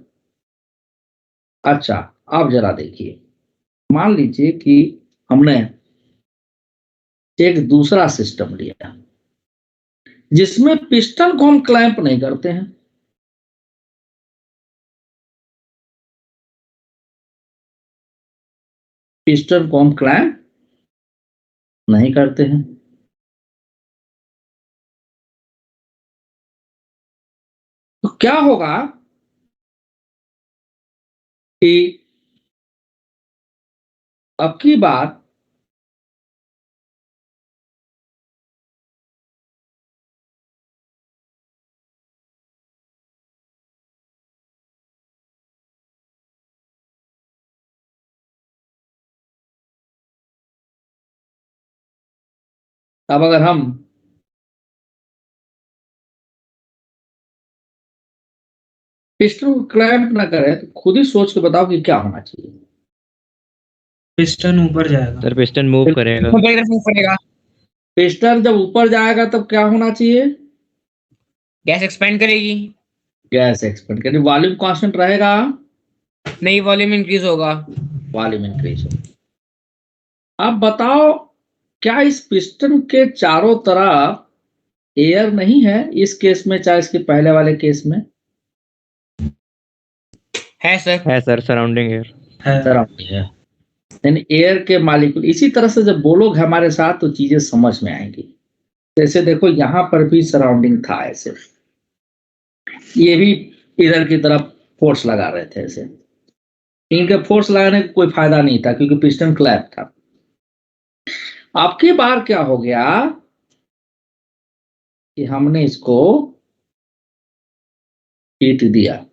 अच्छा, अब जरा देखिए, मान लीजिए कि हमने एक दूसरा सिस्टम लिया। जिसमें पिस्टन को हम क्लैंप नहीं करते हैं। पिस्टन को हम क्लैंप नहीं करते हैं। तो क्या होगा कि अब की बात अब अगर हम पिस्टन को क्लैंप ना करें तो खुद ही सोच के बताओ कि क्या होना चाहिए। पिस्टन ऊपर जाएगा। सर पिस्टन मूव करेगा। ऊपर की तरफ मूव करेगा। पिस्टन जब ऊपर जाएगा तब क्या होना चाहिए? गैस एक्सपेंड करेगी। गैस एक्सपेंड करेगी। वॉल्यूम कांस्टेंट रहेगा? नहीं, वॉल्यूम इंक्रीज होगा। वॉल्यूम इंक्रीज होगा। अब बताओ क्या इस पिस्टन के चारों तरफ एयर नहीं है? इस केस में चाहे इसके पहले वाले केस में है सर। है सर, सराउंडिंग एयर है। सराउंडिंग है। यानी एयर के मालिक्यूल। इसी तरह से जब बोलोगे हमारे साथ तो चीजें समझ में आएंगी। जैसे देखो यहां पर भी सराउंडिंग था ऐसे, ये भी इधर की तरफ फोर्स लगा रहे थे ऐसे। इनके फोर्स लगाने का कोई फायदा नहीं था क्योंकि पिस्टन क्लैंप था। अब की बार क्या हो गया कि हमने इसको हीट दिया।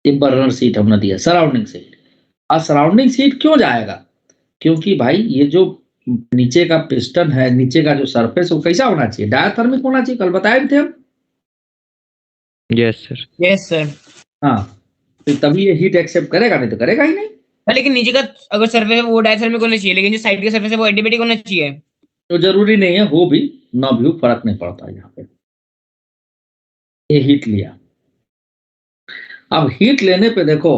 ये बर्नर सीट हमने दिया, सराउंडिंग सीट। और सराउंडिंग सीट क्यों जाएगा? क्योंकि भाई ये जो नीचे का पिस्टन है, नीचे का जो सरफेस वो कैसा होना चाहिए? डायथर्मिक होना चाहिए। कल बताए भी थे हम। Yes sir. Yes sir. हाँ, तो तभी ये हीट एक्सेप्ट करेगा, नहीं तो करेगा ही नहीं। लेकिन नीचे का अगर सरफेस है वो डायथर्मिक होना चाहिए, लेकिन जो साइड का सरफेस है वो एडियाबैटिक होना चाहिए। तो जरूरी नहीं है, हो भी ना भी हो, फर्क नहीं पड़ता। यहाँ पे ये हीट लिया। अब हीट लेने पे देखो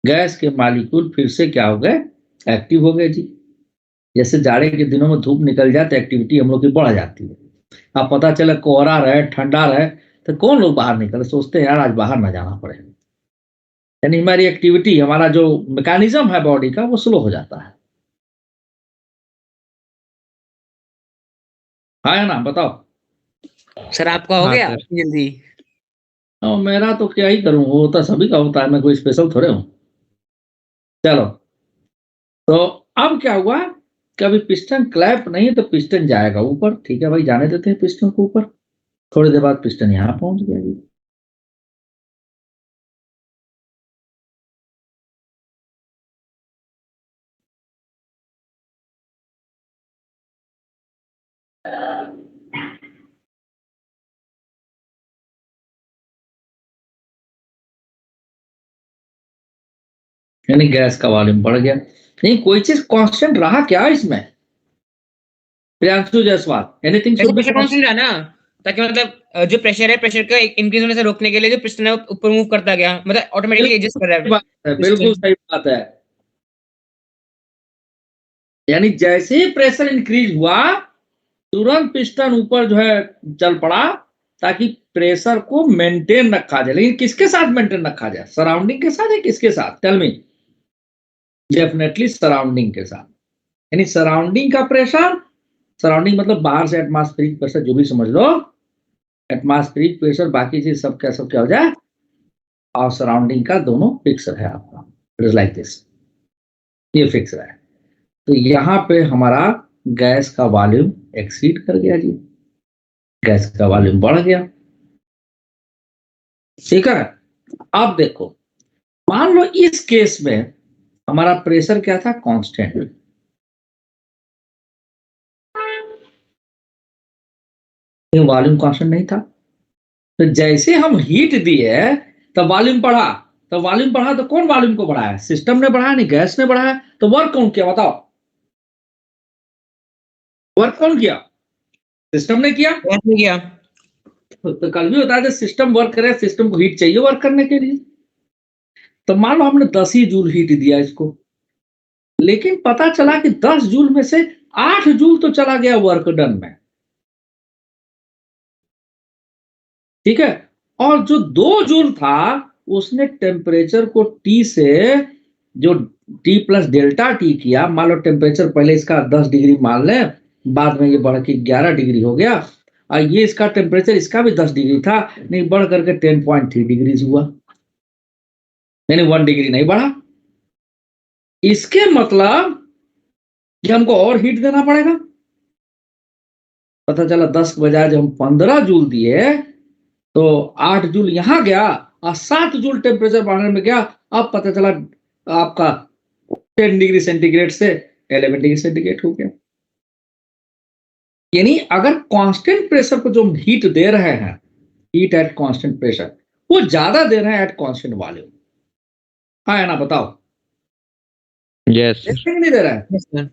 गैस के मॉलिक्यूल फिर से क्या हो गए? एक्टिव हो गए जी। जैसे जाड़े के दिनों में धूप निकल जाए तो एक्टिविटी हम लोग की बढ़ जाती है। अब पता चला कोहरा रहे, ठंडा रहे तो कौन लोग बाहर निकले? सोचते हैं यार आज बाहर ना जाना पड़े। यानी हमारी एक्टिविटी, हमारा जो मैकेनिज्म है बॉडी का वो स्लो हो जाता है। हाँ ना, बताओ। सर आपका हो हाँ गया सर। जल्दी? मेरा तो क्या ही करूं, वो होता सभी का होता है, मैं कोई स्पेशल थोड़े हूं। चलो, तो अब क्या हुआ कि अभी पिस्टन क्लैंप नहीं तो पिस्टन जाएगा ऊपर। ठीक है भाई, जाने देते हैं पिस्टन को ऊपर। थोड़ी देर बाद पिस्टन यहां पहुंच गया जी। यानी गैस का वॉल्यूम बढ़ गया। नहीं, कोई चीज कांस्टेंट रहा क्या इसमें? Priyanshu Jaiswal, anything should be pressure constant है ना, ताकि मतलब जो प्रेशर है, प्रेशर का इंक्रीज होने से रोकने के लिए जो पिस्टन है वो ऊपर मूव करता गया, मतलब ऑटोमेटिकली एडजस्ट कर रहा है। बिल्कुल सही बात है। यानी जैसे ही प्रेशर इंक्रीज हुआ तुरंत पिस्टन ऊपर जो है चल पड़ा, ताकि प्रेशर को मेंटेन रखा जाए। लेकिन किसके साथ मेंटेन रखा जाए? सराउंडिंग के साथ या किसके साथ? Tell me. डेफिनेटली सराउंडिंग के साथ। यानी सराउंडिंग का प्रेशर, सराउंडिंग मतलब बाहर से एटमॉस्फेरिक प्रेशर, जो भी समझ लो, एटमॉस्फेरिक प्रेशर बाकी चीज सब क्या हो जाए, और सराउंडिंग का दोनों फिक्स है आपका। इट इज लाइक दिस, ये फिक्स है। तो यहां पे हमारा गैस का वॉल्यूम एक्सीड कर गया जी, गैस का वॉल्यूम बढ़ गया। ठीक है। अब देखो, मान लो इस केस में हमारा प्रेशर क्या था? कांस्टेंट। वॉल्यूम कांस्टेंट नहीं था। तो जैसे हम हीट दिए तब वॉल्यूम बढ़ा, तो कौन वॉल्यूम को बढ़ाया? सिस्टम ने बढ़ाया, नहीं गैस ने बढ़ाया। तो वर्क कौन किया बताओ? वर्क कौन किया? सिस्टम ने किया। तो कल भी बताया था सिस्टम वर्क करे, सिस्टम को हीट चाहिए वर्क करने के लिए। तो मान लो हमने 10 ही जूल हीट दिया इसको, लेकिन पता चला कि 10 जूल में से 8 जूल तो चला गया वर्क डन में, ठीक है। और जो 2 जूल था उसने टेम्परेचर को T से जो T प्लस डेल्टा T किया। मान लो टेम्परेचर पहले इसका 10 डिग्री मान ले, बाद में ये बढ़ के 11 डिग्री हो गया, और ये इसका टेम्परेचर इसका भी 10 डिग्री था, नहीं बढ़ करके 10.3 डिग्री हुआ, यानी 1 डिग्री नहीं बढ़ा। इसके मतलब कि हमको और हीट देना पड़ेगा। पता चला 10 के बजाय जब हम 15 जूल दिए तो 8 जूल यहां गया और 7 जूल टेम्परेचर बढ़ने में गया। अब पता चला आपका 10 डिग्री सेंटीग्रेड से 11 डिग्री सेंटीग्रेड हो गया। यानी अगर कांस्टेंट प्रेशर को जो हम हीट दे रहे हैं, हीट एट कांस्टेंट प्रेशर, वो ज्यादा दे रहे हैं एट कांस्टेंट वॉल्यूम। हाँ या ना बताओ? यस नहीं दे रहा है,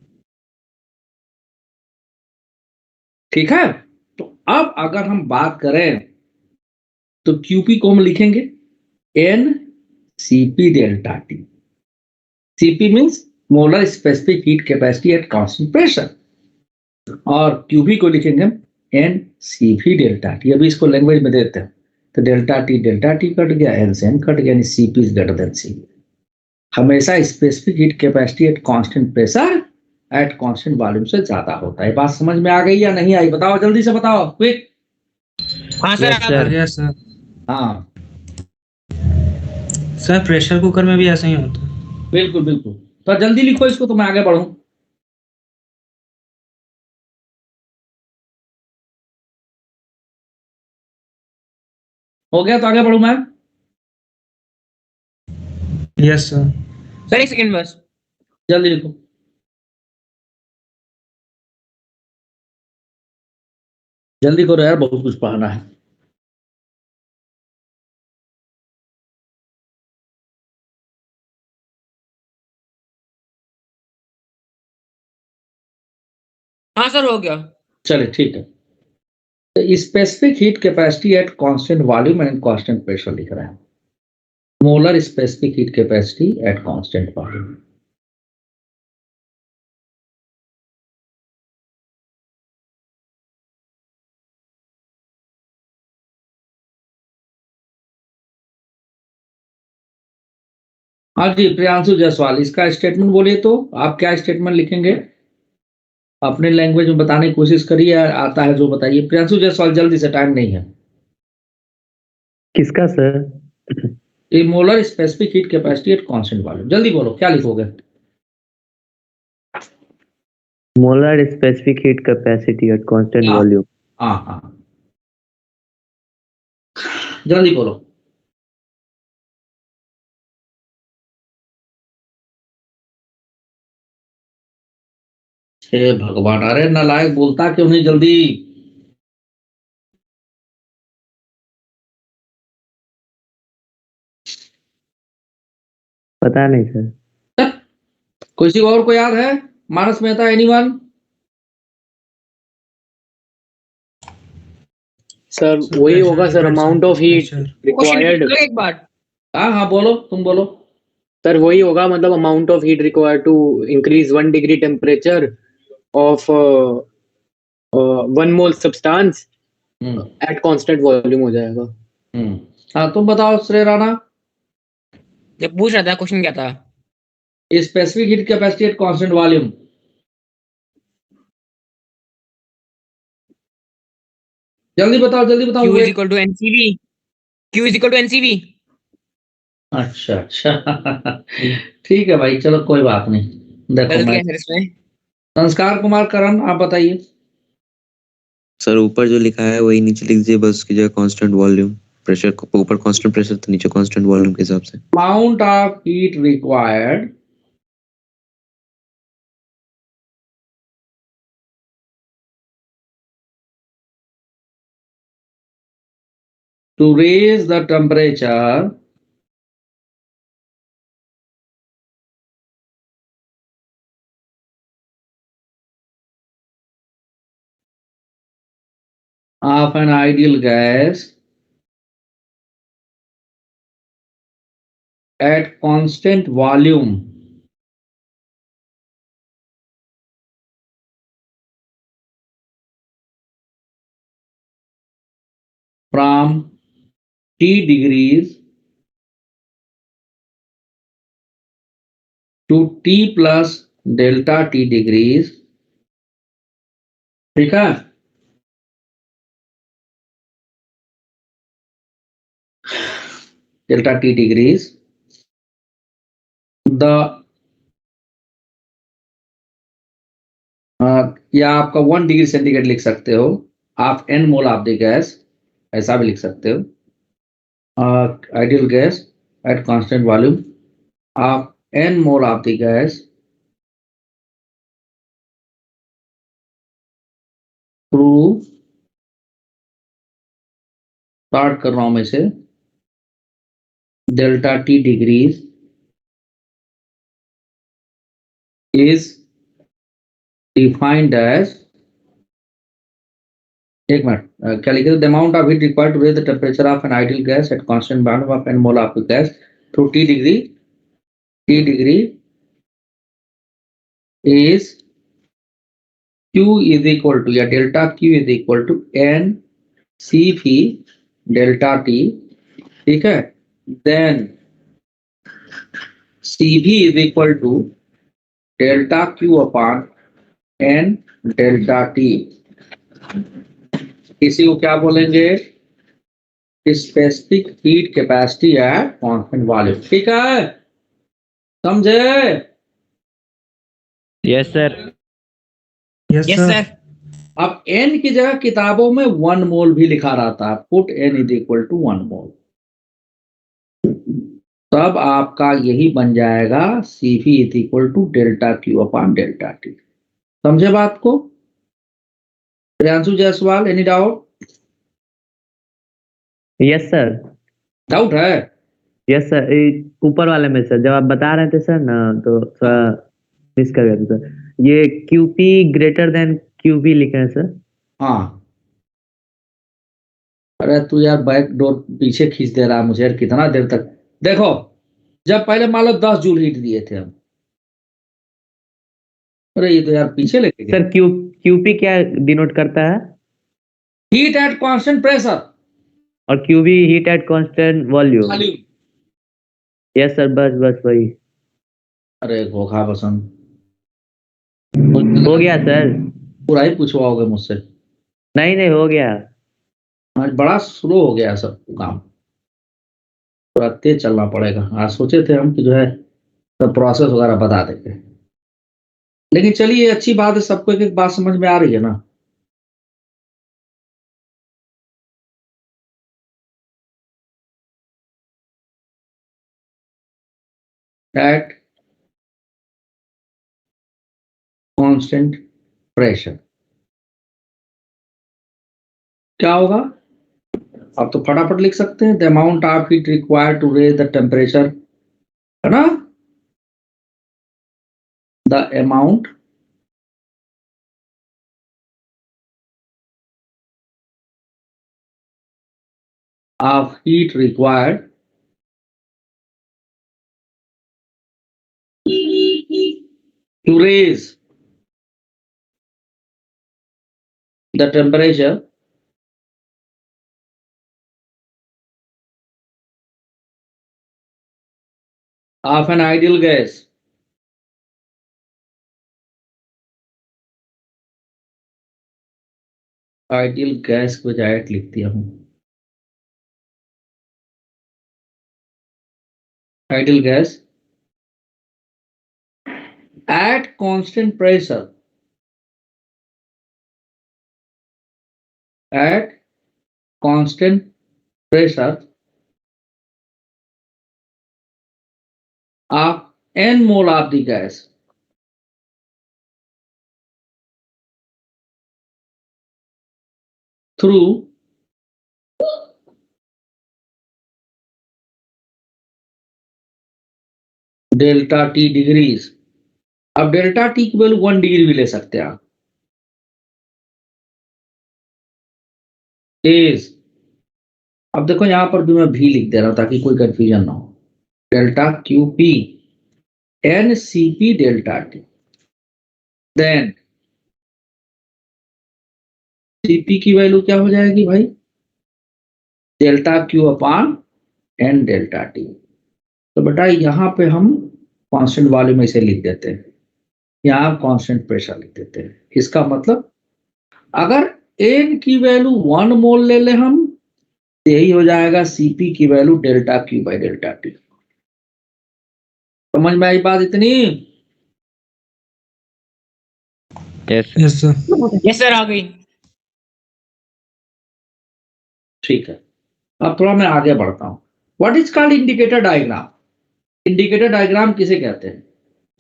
ठीक है। तो अब अगर हम बात करें तो QP को हम लिखेंगे NCP delta T। CP means molar specific heat capacity at constant pressure, और QB को लिखेंगे NCV डेल्टा T। अभी इसको लैंग्वेज में देते हैं तो डेल्टा T कट गया, N से N कट गया, यानी CP is greater than CV। हमेशा specific heat capacity at constant pressure at constant volume से ज्यादा होता है। बात समझ में आ गई या नहीं आई? बताओ जल्दी से बताओ, क्विक। हाँ सर। Yes sir. हाँ सर प्रेशर कुकर में भी ऐसा ही होता है। बिल्कुल बिल्कुल। तो जल्दी लिखो इसको तो मैं आगे बढ़ूं। हो गया तो आगे बढ़ू मैं। Yes sir. सर एक सेकंड बस। जल्दी लिखो। जल्दी करो यार, बहुत कुछ पढ़ना है। हाँ सर हो गया। चलिए ठीक है। तो specific heat capacity eight constant volume and constant pressure लिख रहे हैं। Molar specific heat capacity eight constant volume. हाँ जी प्रियांशु जायसवाल, इसका स्टेटमेंट बोलिए तो आप क्या स्टेटमेंट लिखेंगे? अपने लैंग्वेज में बताने की कोशिश करिए, आता है जो बताइए। प्रियांशु जायसवाल जल्दी से, टाइम नहीं है। किसका सर? ये molar specific heat capacity eight constant volume, जल्दी बोलो क्या लिखोगे? Molar specific heat capacity at constant हाँ। वॉल्यूम। हाँ हाँ जल्दी बोलो। हे भगवान, अरे नालायक बोलता क्यों नहीं जल्दी? पता नहीं सर। किसी और को याद है? मानस मेहता, एनीवन? सर वही होगा sir, amount of heat required. एक बार। हाँ हाँ बोलो, तुम बोलो। सर वही होगा, मतलब amount of heat required to increase 1 degree temperature of 1 mole substance at constant volume हो जाएगा। हाँ तुम बताओ श्रेय राणा। जब पूछ रहा था क्वेश्चन क्या था? Specific heat capacity eight constant volume. जल्दी बताओ जल्दी बताओ। Q is equal to NCV. Q is equal to NCV. अच्छा अच्छा ठीक है भाई, चलो कोई बात नहीं। देखो गलत मैं क्या है इसमें? संस्कार कुमार करण, आप बताइए। सर ऊपर जो लिखा है वही नीचे लिख दीजिए, बस उसकी जगह कांस्टेंट वॉल्यूम। प्रेशर को ऊपर कांस्टेंट प्रेशर तो नीचे कांस्टेंट वॉल्यूम के हिसाब से। Amount of heat required to raise the temperature of an ideal gas at constant volume from T degrees to T plus delta T degrees, ठीक है, delta T degrees, या आपका 1 डिग्री सेंटीग्रेड लिख सकते हो, आप n mole of the gas, ऐसा भी लिख सकते हो, ideal gas at constant volume, आप n mole of the gas through, start कर रहा हूं मैं से, delta T degrees is defined as, एक मिनट, क्या लिखे, the amount of heat required to raise the temperature of an ideal gas at constant volume of n mole of gas through T degree is Q is equal to, या delta Q is equal to n Cv delta T, ठीक है, then Cv is equal to delta Q upon n delta T, इसी को क्या बोलेंगे, specific heat capacity eight constant volume, ठीक है, समझे? Yes sir. Yes yes sir. Sir. अब n की जगह किताबों में 1 मोल भी लिखा रहता है, put n is equal to 1 mole, तब आपका यही बन जाएगा Cv is equal to delta Q upon delta T, समझे बात को? Priyanshu Jaiswal, any doubt? Yes sir. Doubt है? यस सर, ऊपर वाले में सर, जब आप बता रहे थे सर ना, तो थोड़ा मिस कर गया था सर, ये QP ग्रेटर देन QV लिखे हैं सर। हाँ, अरे तू यार बैक डोर पीछे खींच दे रहा है मुझे यार, कितना देर तक, देखो जब पहले मान लो 10 जूल हीट दिए थे हम, अरे ये तो यार पीछे लेके गए। सर QP क्या डिनोट करता है? हीट एट कांस्टेंट प्रेशर, और QV heat at constant volume. Yes sir, बस वही। अरे घोखा पसंद हो गया सर। पूरा ही पूछवाओगे मुझसे? नहीं हो गया। आज बड़ा स्लो हो गया सब काम, थोड़ा तेज चलना पड़ेगा। आज सोचे थे हम कि जो है सब प्रोसेस वगैरह बता देंगे, लेकिन चलिए अच्छी बात है, सबको एक एक बात समझ में आ रही है ना। एट कांस्टेंट प्रेशर क्या होगा, आप तो फटाफट लिख सकते हैं, the amount of heat required to raise the temperature, है ना, the amount of heat required to raise the temperature of an ideal gas ideal gas की बजाय लिख दिया हूं, ideal gas at constant pressure, at constant pressure of n mole of the gas through delta T degrees. अब डेल्टा T की वैल्यू 1 डिग्री भी ले सकते हैं आप, इज, अब देखो यहाँ पर भी मैं भी लिख दे रहा हूं ताकि कोई कंफ्यूजन ना हो, delta Q P N C P delta T, then CP की वैल्यू क्या हो जाएगी भाई, delta Q upon N delta T. तो बेटा यहाँ पे हम कांस्टेंट वॉल्यूम इसे लिख देते हैं, यहाँ कांस्टेंट प्रेशर लिख देते हैं। इसका मतलब अगर एन की वैल्यू 1 मोल ले ले हम, यही हो जाएगा सीपी की value delta Q by delta T. समझ में आई बात इतनी? Yes sir. यस सर, आ गई। ठीक है, अब थोड़ा मैं आगे बढ़ता हूं। What is called indicator diagram? Indicator diagram किसे कहते हैं?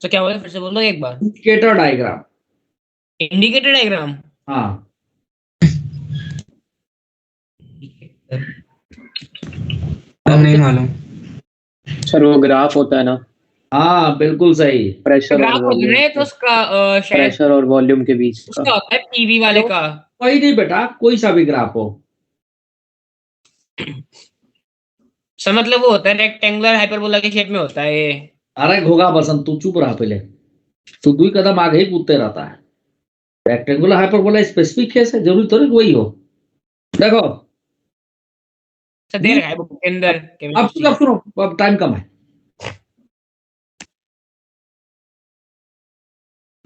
तो क्या हुआ, फिर से बोल दो एक बार। Indicator diagram, indicator diagram. हाँ नहीं मालूम सर वो ग्राफ होता है ना, हाँ बिल्कुल सही। प्रेशर ग्राफ और बोल रहे वॉल्यूम, हैं तो उसका शायद प्रेशर और वॉल्यूम के बीच उसका का। होता है पीवी वाले का। कोई नहीं बेटा, कोई सा भी ग्राफ हो। सर मतलब वो होता है रेक्टेंगुलर हाइपरबोला के शेप में होता है ये। अरे घोगा बसंत, तू चुप रहा पहले, तू 2 कदम आगे ही कूदते रहता है। रेक्टेंगुलर हाइपरबोला स्पेसिफिक केस है, जरूरी थोड़ी वही हो। देखो सर दे रखा है बुक के अंदर अब सुनो, अब टाइम कम है।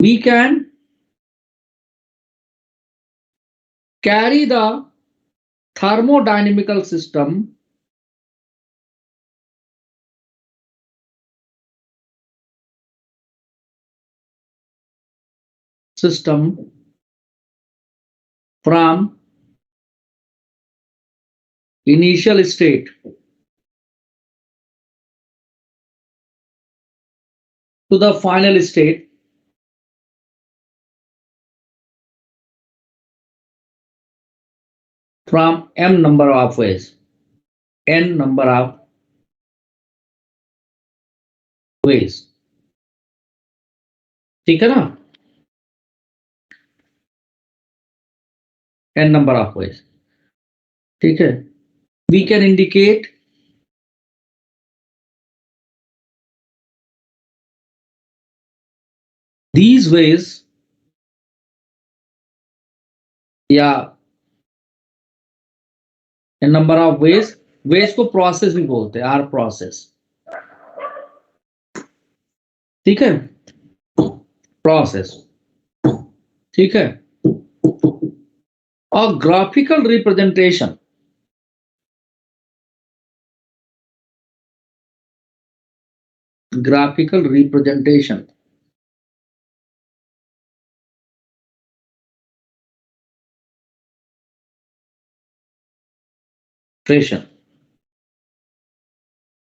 We can carry the thermodynamical system from initial state to the final state from m number of ways, n number of ways, ठीक है ना, n number of ways, ठीक है। We can indicate these ways या n number of ways, ways को प्रोसेस भी बोलते हैं, आर प्रोसेस, ठीक है, प्रोसेस, ठीक है। और graphical representation, graphical representation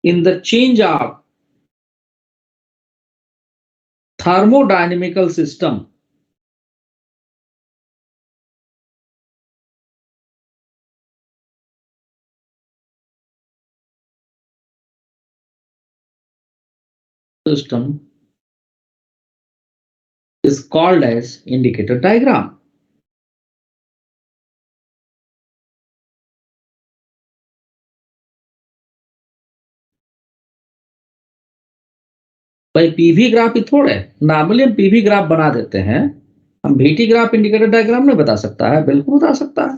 in the change of thermodynamical system is called as indicator diagram. भाई पीवी ग्राफ ही थोड़े, नॉर्मली हम पीवी ग्राफ बना देते हैं, हम VT ग्राफ इंडिकेटर डायग्राम नहीं बता सकता है, बिल्कुल बता सकता है।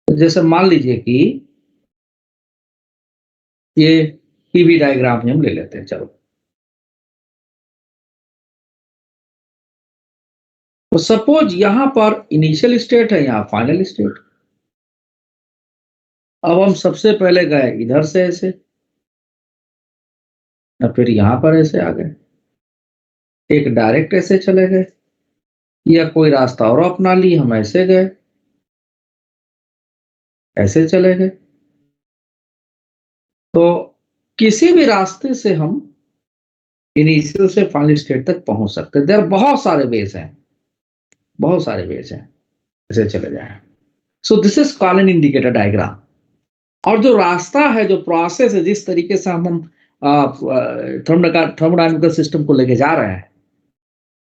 तो जैसे मान लीजिए कि ये पीवी डायग्राम हम ले लेते हैं, चलो तो सपोज यहां पर इनिशियल स्टेट है, यहां फाइनल स्टेट। अब हम सबसे पहले गए इधर से ऐसे, और फिर यहां पर ऐसे आ गए, एक डायरेक्ट ऐसे चले गए, या कोई रास्ता और अपना ली, हम ऐसे गए, ऐसे चले गए। तो किसी भी रास्ते से हम इनिशियल से फाइनल स्टेट तक पहुंच सकते हैं। देयर बहुत सारे वेज हैं, बहुत सारे वेज हैं, ऐसे चले जाए। So this is called an indicator diagram. और जो रास्ता है, जो प्रोसेस है, जिस तरीके से हम थर्मोडायनामिकल सिस्टम को लेके जा रहे हैं,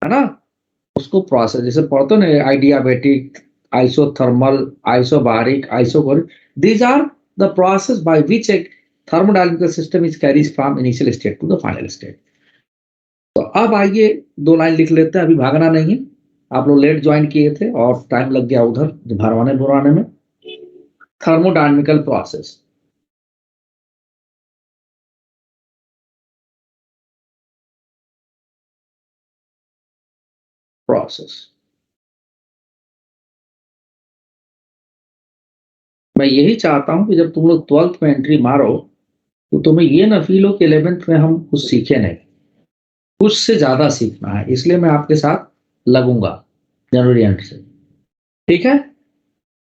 है ना, उसको प्रोसेस, जैसे पढ़ते ना आइडियाबैटिक, isothermal, isobaric, isobaric. These are the process by which a thermodynamical system is carries from initial state to the final state. तो अब आइए 2 लाइन लिख लेते हैं, अभी भागना नहीं है, आप लोग लेट ज्वाइन किए थे और टाइम लग गया उधर भरवाने बुरवाने में. Thermodynamical process. मैं यही चाहता हूं कि जब तुम लोग 12th में एंट्री मारो तो तुम्हें ये ना फील हो कि 11th में हम कुछ सीखे नहीं, कुछ से ज्यादा सीखना है, इसलिए मैं आपके साथ लगूंगा जनवरी एंड से. ठीक है,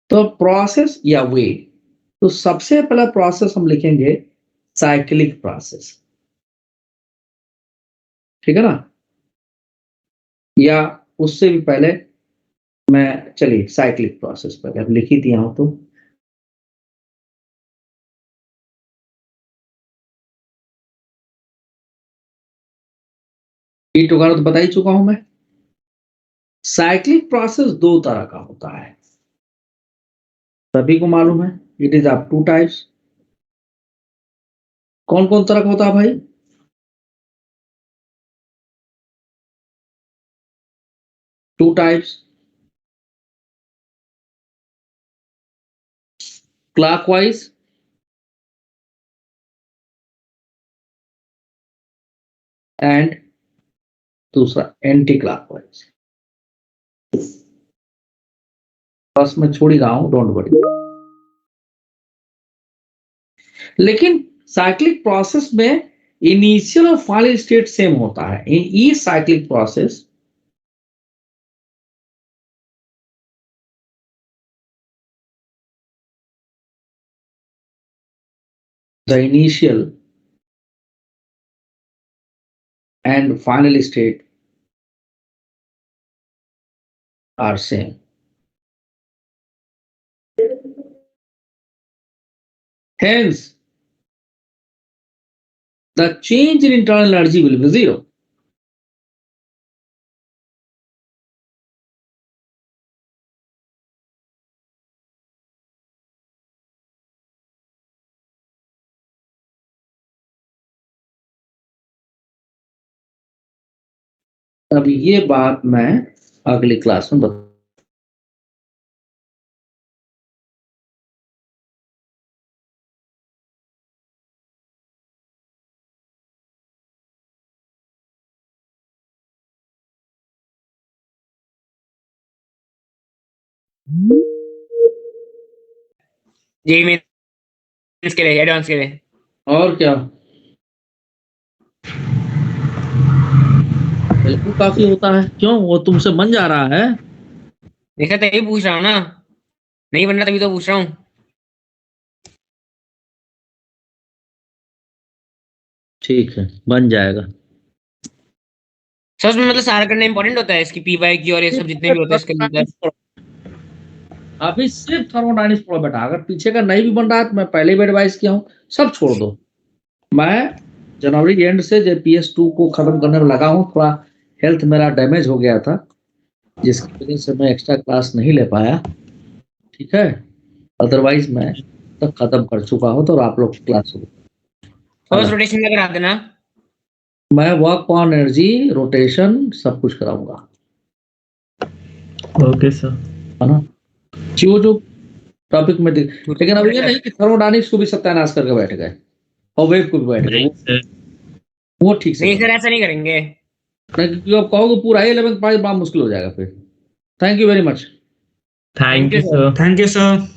तो प्रोसेस या वे, तो सबसे पहला प्रोसेस हम लिखेंगे साइक्लिक प्रोसेस. ठीक है ना, या उससे भी पहले मैं, चलिए साइक्लिक प्रोसेस पहले अब लिख ही दिया हूं तो हीट वगैरह तो बता ही चुका हूं मैं. साइक्लिक प्रोसेस 2 तरह का होता है, सभी को मालूम है. It is of 2 types. कौन कौन तरह का होता है भाई? Two types. क्लॉकवाइज एंड दूसरा एंटी क्लॉकवाइज. बस मैं छोड़ ही रहा हूं, डोंट वरी. लेकिन साइक्लिक प्रोसेस में इनिशियल और फाइनल स्टेट सेम होता है. In each cyclic process the initial and final state are same. Hence, the change in internal energy will be 0. अब ये बात मैं अगली क्लास में बता. जी मेंस के लिए, एडवांस के लिए. और क्या, बिल्कुल काफी होता है. क्यों, वो तुमसे बन जा रहा है? देखा तो यही पूछ रहा हूँ ना, नहीं बनना तभी तो पूछ रहा हूँ. ठीक है, बन जाएगा. सर उसमें मतलब सारा करना इंपॉर्टेंट होता है, इसकी पी बाई की और ये सब जितने भी होते हैं इसके अंदर. अभी सिर्फ थर्मोडायनेमिक्स पढ़ो बेटा. अगर पीछे का नहीं भी बन रहा है तो मैं पहले भी एडवाइस किया हूँ, सब छोड़ दो. मैं जनवरी एंड से JPS2 को खत्म करने में लगा हूँ. थोड़ा हेल्थ मेरा डैमेज हो गया था, जिसकी वजह से मैं एक्स्ट्रा क्लास नहीं ले पाया. ठीक है, अदरवाइज मैं तक खत्म कर चुका हूँ. तो आप लोग क्लास फर्स्ट रोटेशन में करा देना. मैं वर्क ऑन एनर्जी रोटेशन सब कुछ कराऊंगा. Okay sir. है ना, जो टॉपिक में लेकिन अब ये नहीं कि थर्मोडायनेमिक्स को भी सत्यानाश करके बैठ गए और वेव को भी बैठ गए. वो ठीक से नहीं सर, ऐसा नहीं करेंगे. क्योंकि आप कहोगे पूरा 11th पास बड़ा मुश्किल हो जाएगा फिर. Thank you very much. Thank you sir.